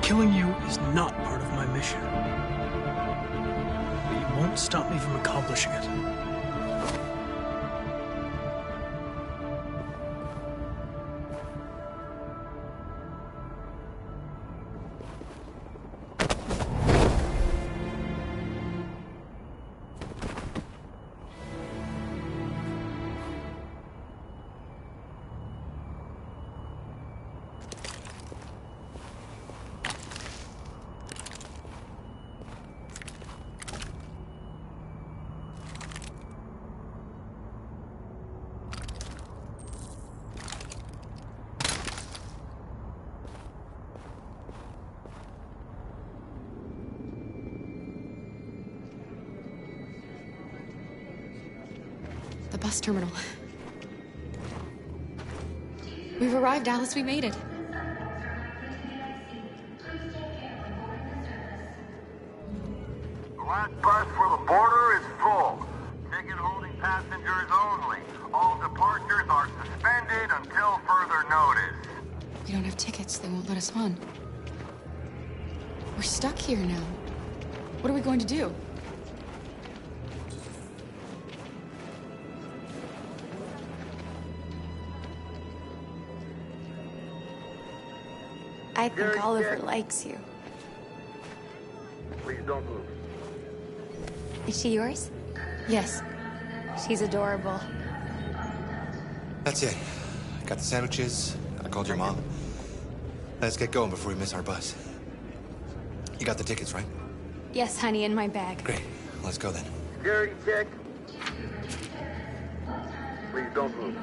Killing you is not part of my mission. But you won't stop me from accomplishing it. The bus terminal. We've arrived, Alice. We made it. The last bus for the border is full. Ticket-holding passengers only. All departures are suspended until further notice. We don't have tickets. They won't let us on. We're stuck here now. What are we going to do? I think Oliver likes you. Please don't move. Is she yours? Yes. She's adorable. That's it. Got the sandwiches. I called your mom. Let's get going before we miss our bus. You got the tickets, right? Yes, honey, in my bag. Great. Let's go then. Security check. Please don't move.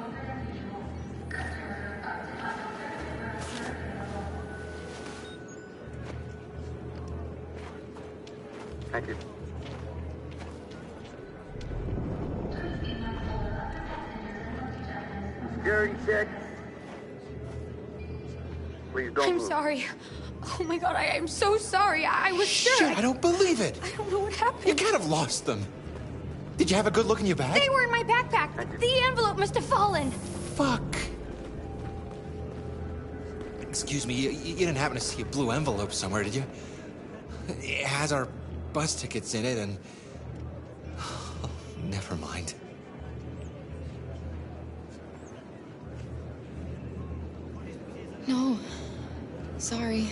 Thank you. Security check. Please don't I'm move. sorry. Oh my god, I am so sorry. I was sure. Shit, I don't believe it. I don't know what happened. You can't have lost them. Did you have a good look in your bag? They were in my backpack. The envelope must have fallen. Fuck. Excuse me, you didn't happen to see a blue envelope somewhere, did you? It has our bus tickets in it and... Oh, never mind. No. Sorry.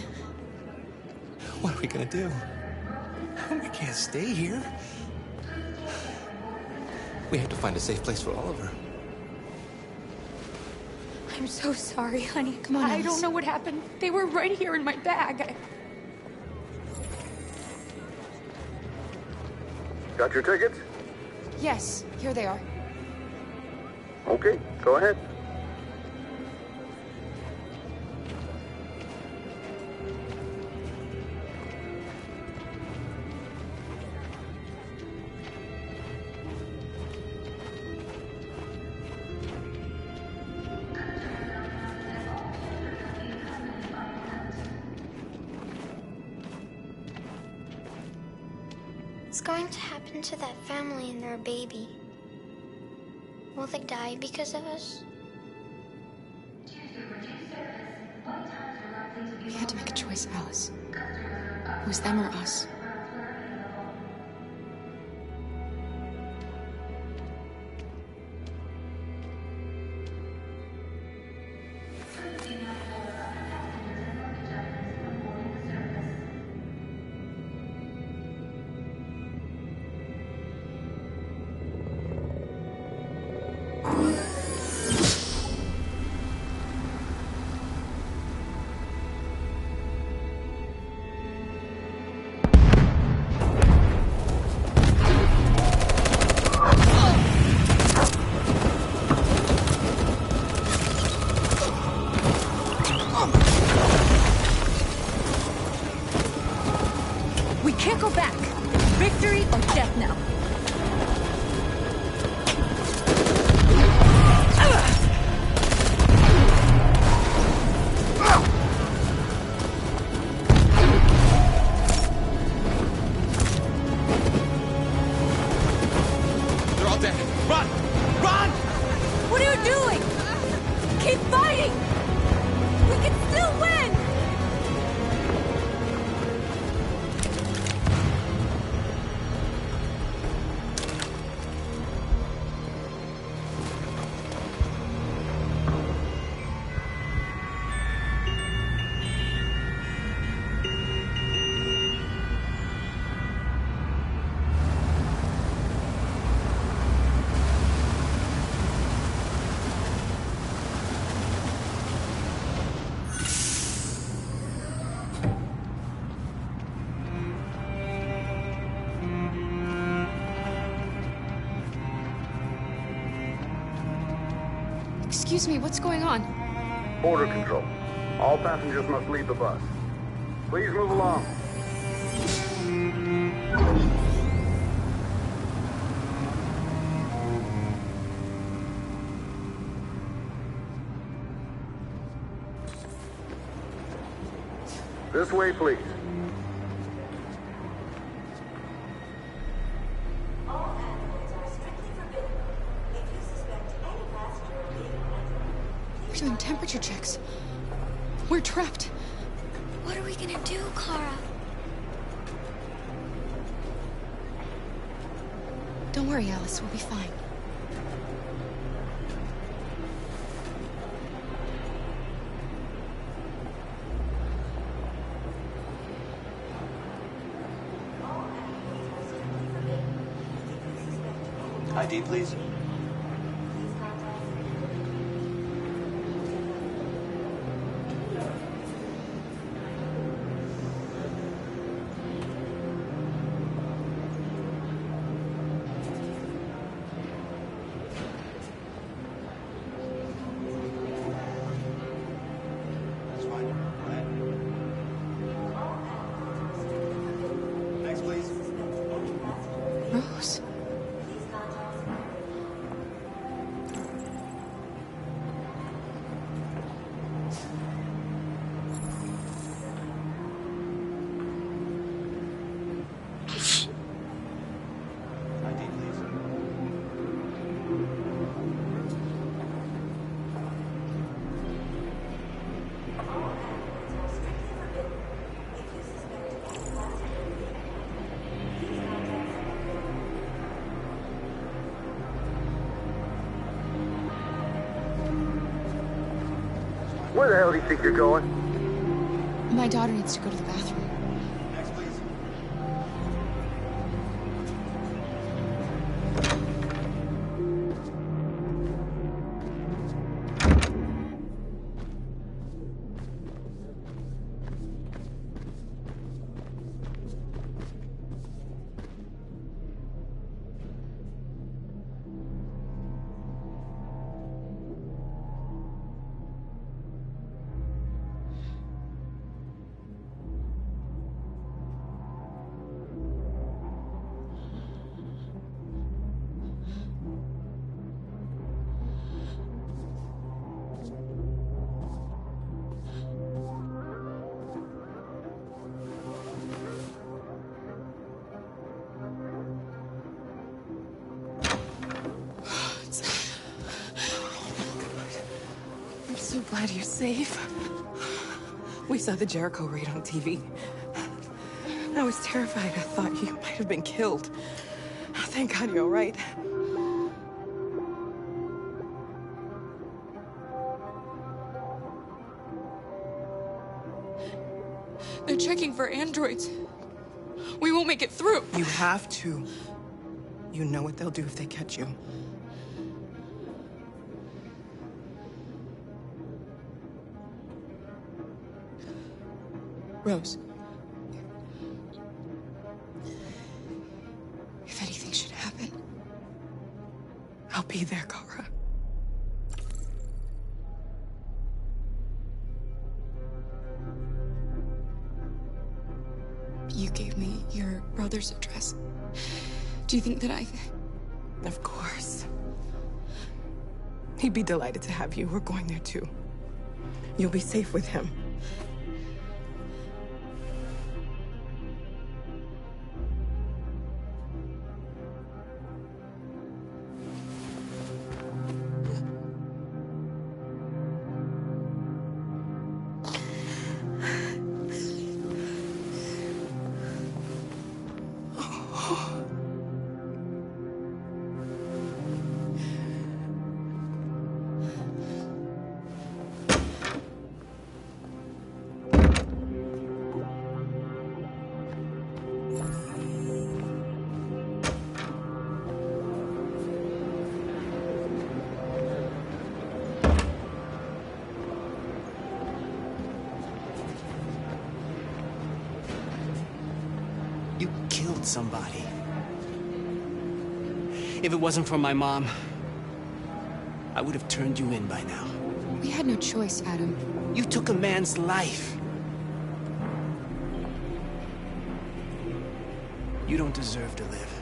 What are we gonna do? We can't stay here. We have to find a safe place for Oliver. I'm so sorry, honey. Come on, I Alice. don't know what happened. They were right here in my bag. Got your tickets? Yes, here they are. Okay, go ahead. What's going to happen to that family and their baby? Will they die because of us? We had to make a choice, Alice. It was them or us. We can't go back. Victory or death now. They're all dead. Run! Run! What are you doing? Keep fighting! We can still win! Excuse me, what's going on? Border control. All passengers must leave the bus. Please move along. This way, please. We're doing temperature checks. We're trapped. What are we gonna do, Clara? Don't worry, Alice. We'll be fine. ID, please. That's fine. Go ahead. Next, please. Rose. Where the hell do you think you're going? My daughter needs to go to the bathroom. I'm so glad you're safe. We saw the Jericho raid on TV. I was terrified. I thought you might have been killed. Thank God you're all right. They're checking for androids. We won't make it through. You have to. You know what they'll do if they catch you. Rose. If anything should happen, I'll be there, Kara. you gave me your brother's address. Do you think that I... Of course. He'd be delighted to have you. We're going there too. You'll be safe with him. Somebody. If it wasn't for my mom, I would have turned you in by now. We had no choice, Adam. You took a man's life. You don't deserve to live.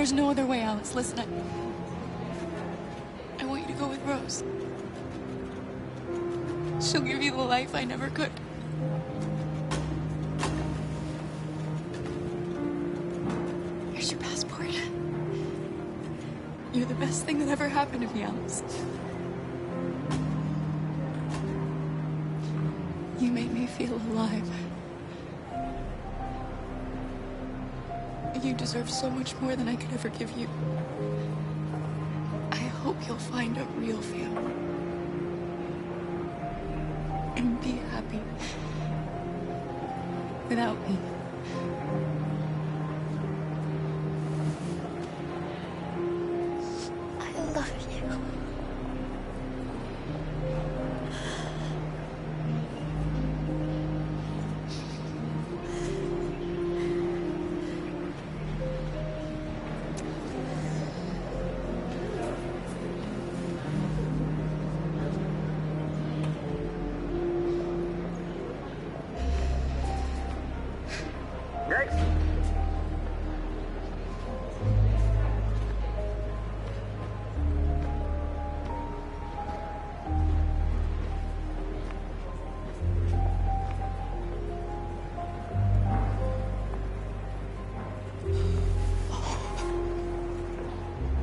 There's no other way, Alice. Listen, I want you to go with Rose. She'll give you the life I never could. Here's your passport. You're the best thing that ever happened to me, Alice. You made me feel alive. You deserve so much more than I could ever give you. I hope you'll find a real family. And be happy without me. I love you. Next.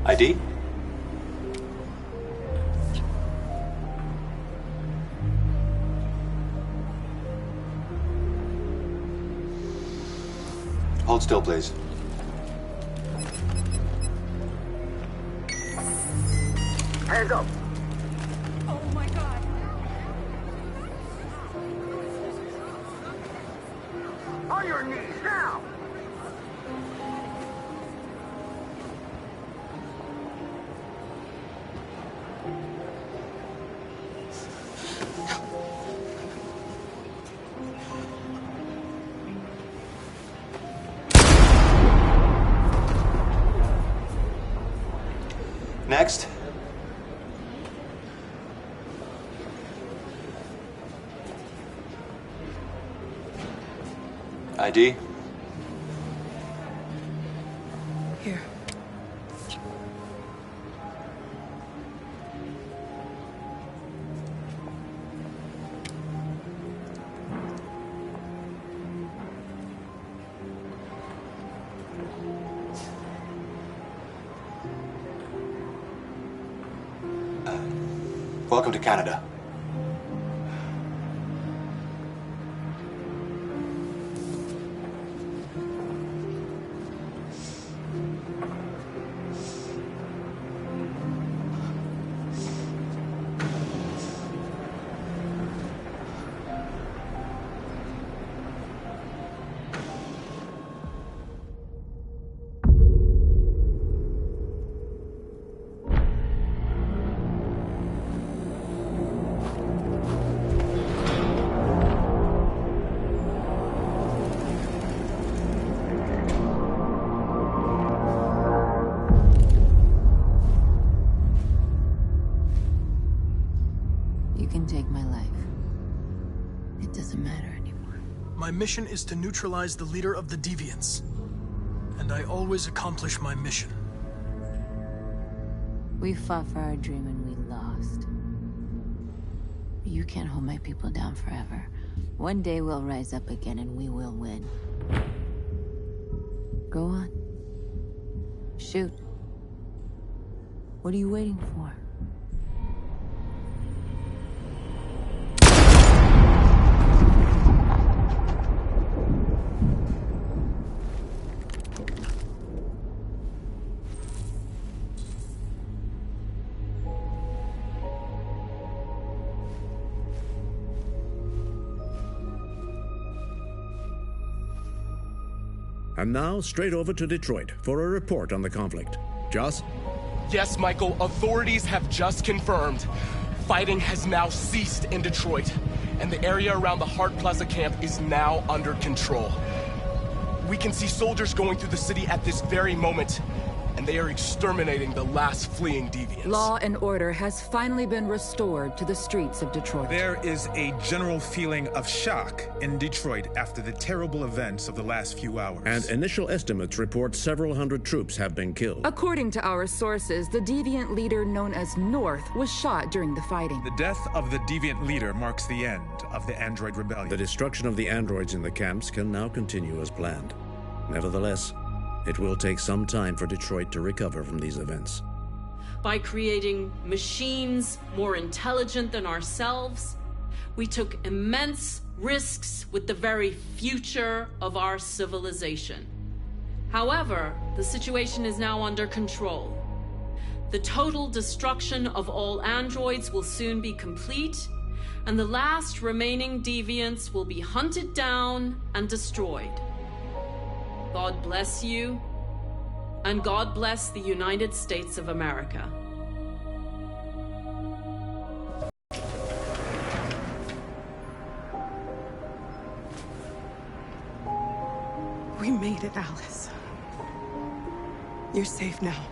ID? Hold still, please. Hands up. Oh my god. On your knees now. Next. ID? Here. Welcome to Canada. You can take my life. It doesn't matter anymore. My mission is to neutralize the leader of the Deviants. And I always accomplish my mission. We fought for our dream and we lost. You can't hold my people down forever. One day we'll rise up again and we will win. Go on. Shoot. What are you waiting for? And now, straight over to Detroit for a report on the conflict. Joss? Yes, Michael, authorities have just confirmed. Fighting has now ceased in Detroit, and the area around the Hart Plaza camp is now under control. We can see soldiers going through the city at this very moment, and they are exterminating the last fleeing deviants. Law and order has finally been restored to the streets of Detroit. There is a general feeling of shock in Detroit after the terrible events of the last few hours. And initial estimates report several hundred troops have been killed. According to our sources, the deviant leader known as North was shot during the fighting. The death of the deviant leader marks the end of the Android Rebellion. The destruction of the androids in the camps can now continue as planned. Nevertheless, it will take some time for Detroit to recover from these events. By creating machines more intelligent than ourselves, we took immense risks with the very future of our civilization. However, the situation is now under control. The total destruction of all androids will soon be complete, and the last remaining deviants will be hunted down and destroyed. God bless you, and God bless the United States of America. We made it, Alice. You're safe now.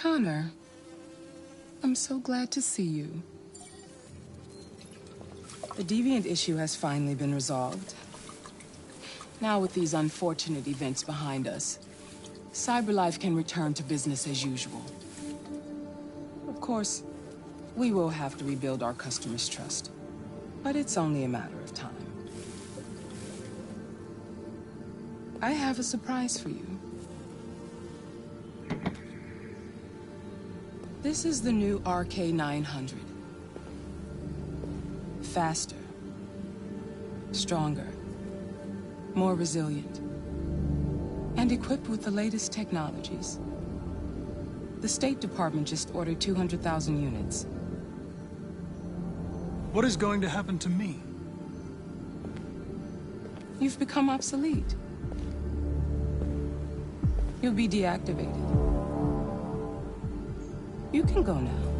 Connor, I'm so glad to see you. The Deviant issue has finally been resolved. Now with these unfortunate events behind us, CyberLife can return to business as usual. Of course, we will have to rebuild our customers' trust, but it's only a matter of time. I have a surprise for you. This is the new RK900. Faster, stronger, more resilient, and equipped with the latest technologies. The State Department just ordered 200,000 units. What is going to happen to me? You've become obsolete. You'll be deactivated. You can go now.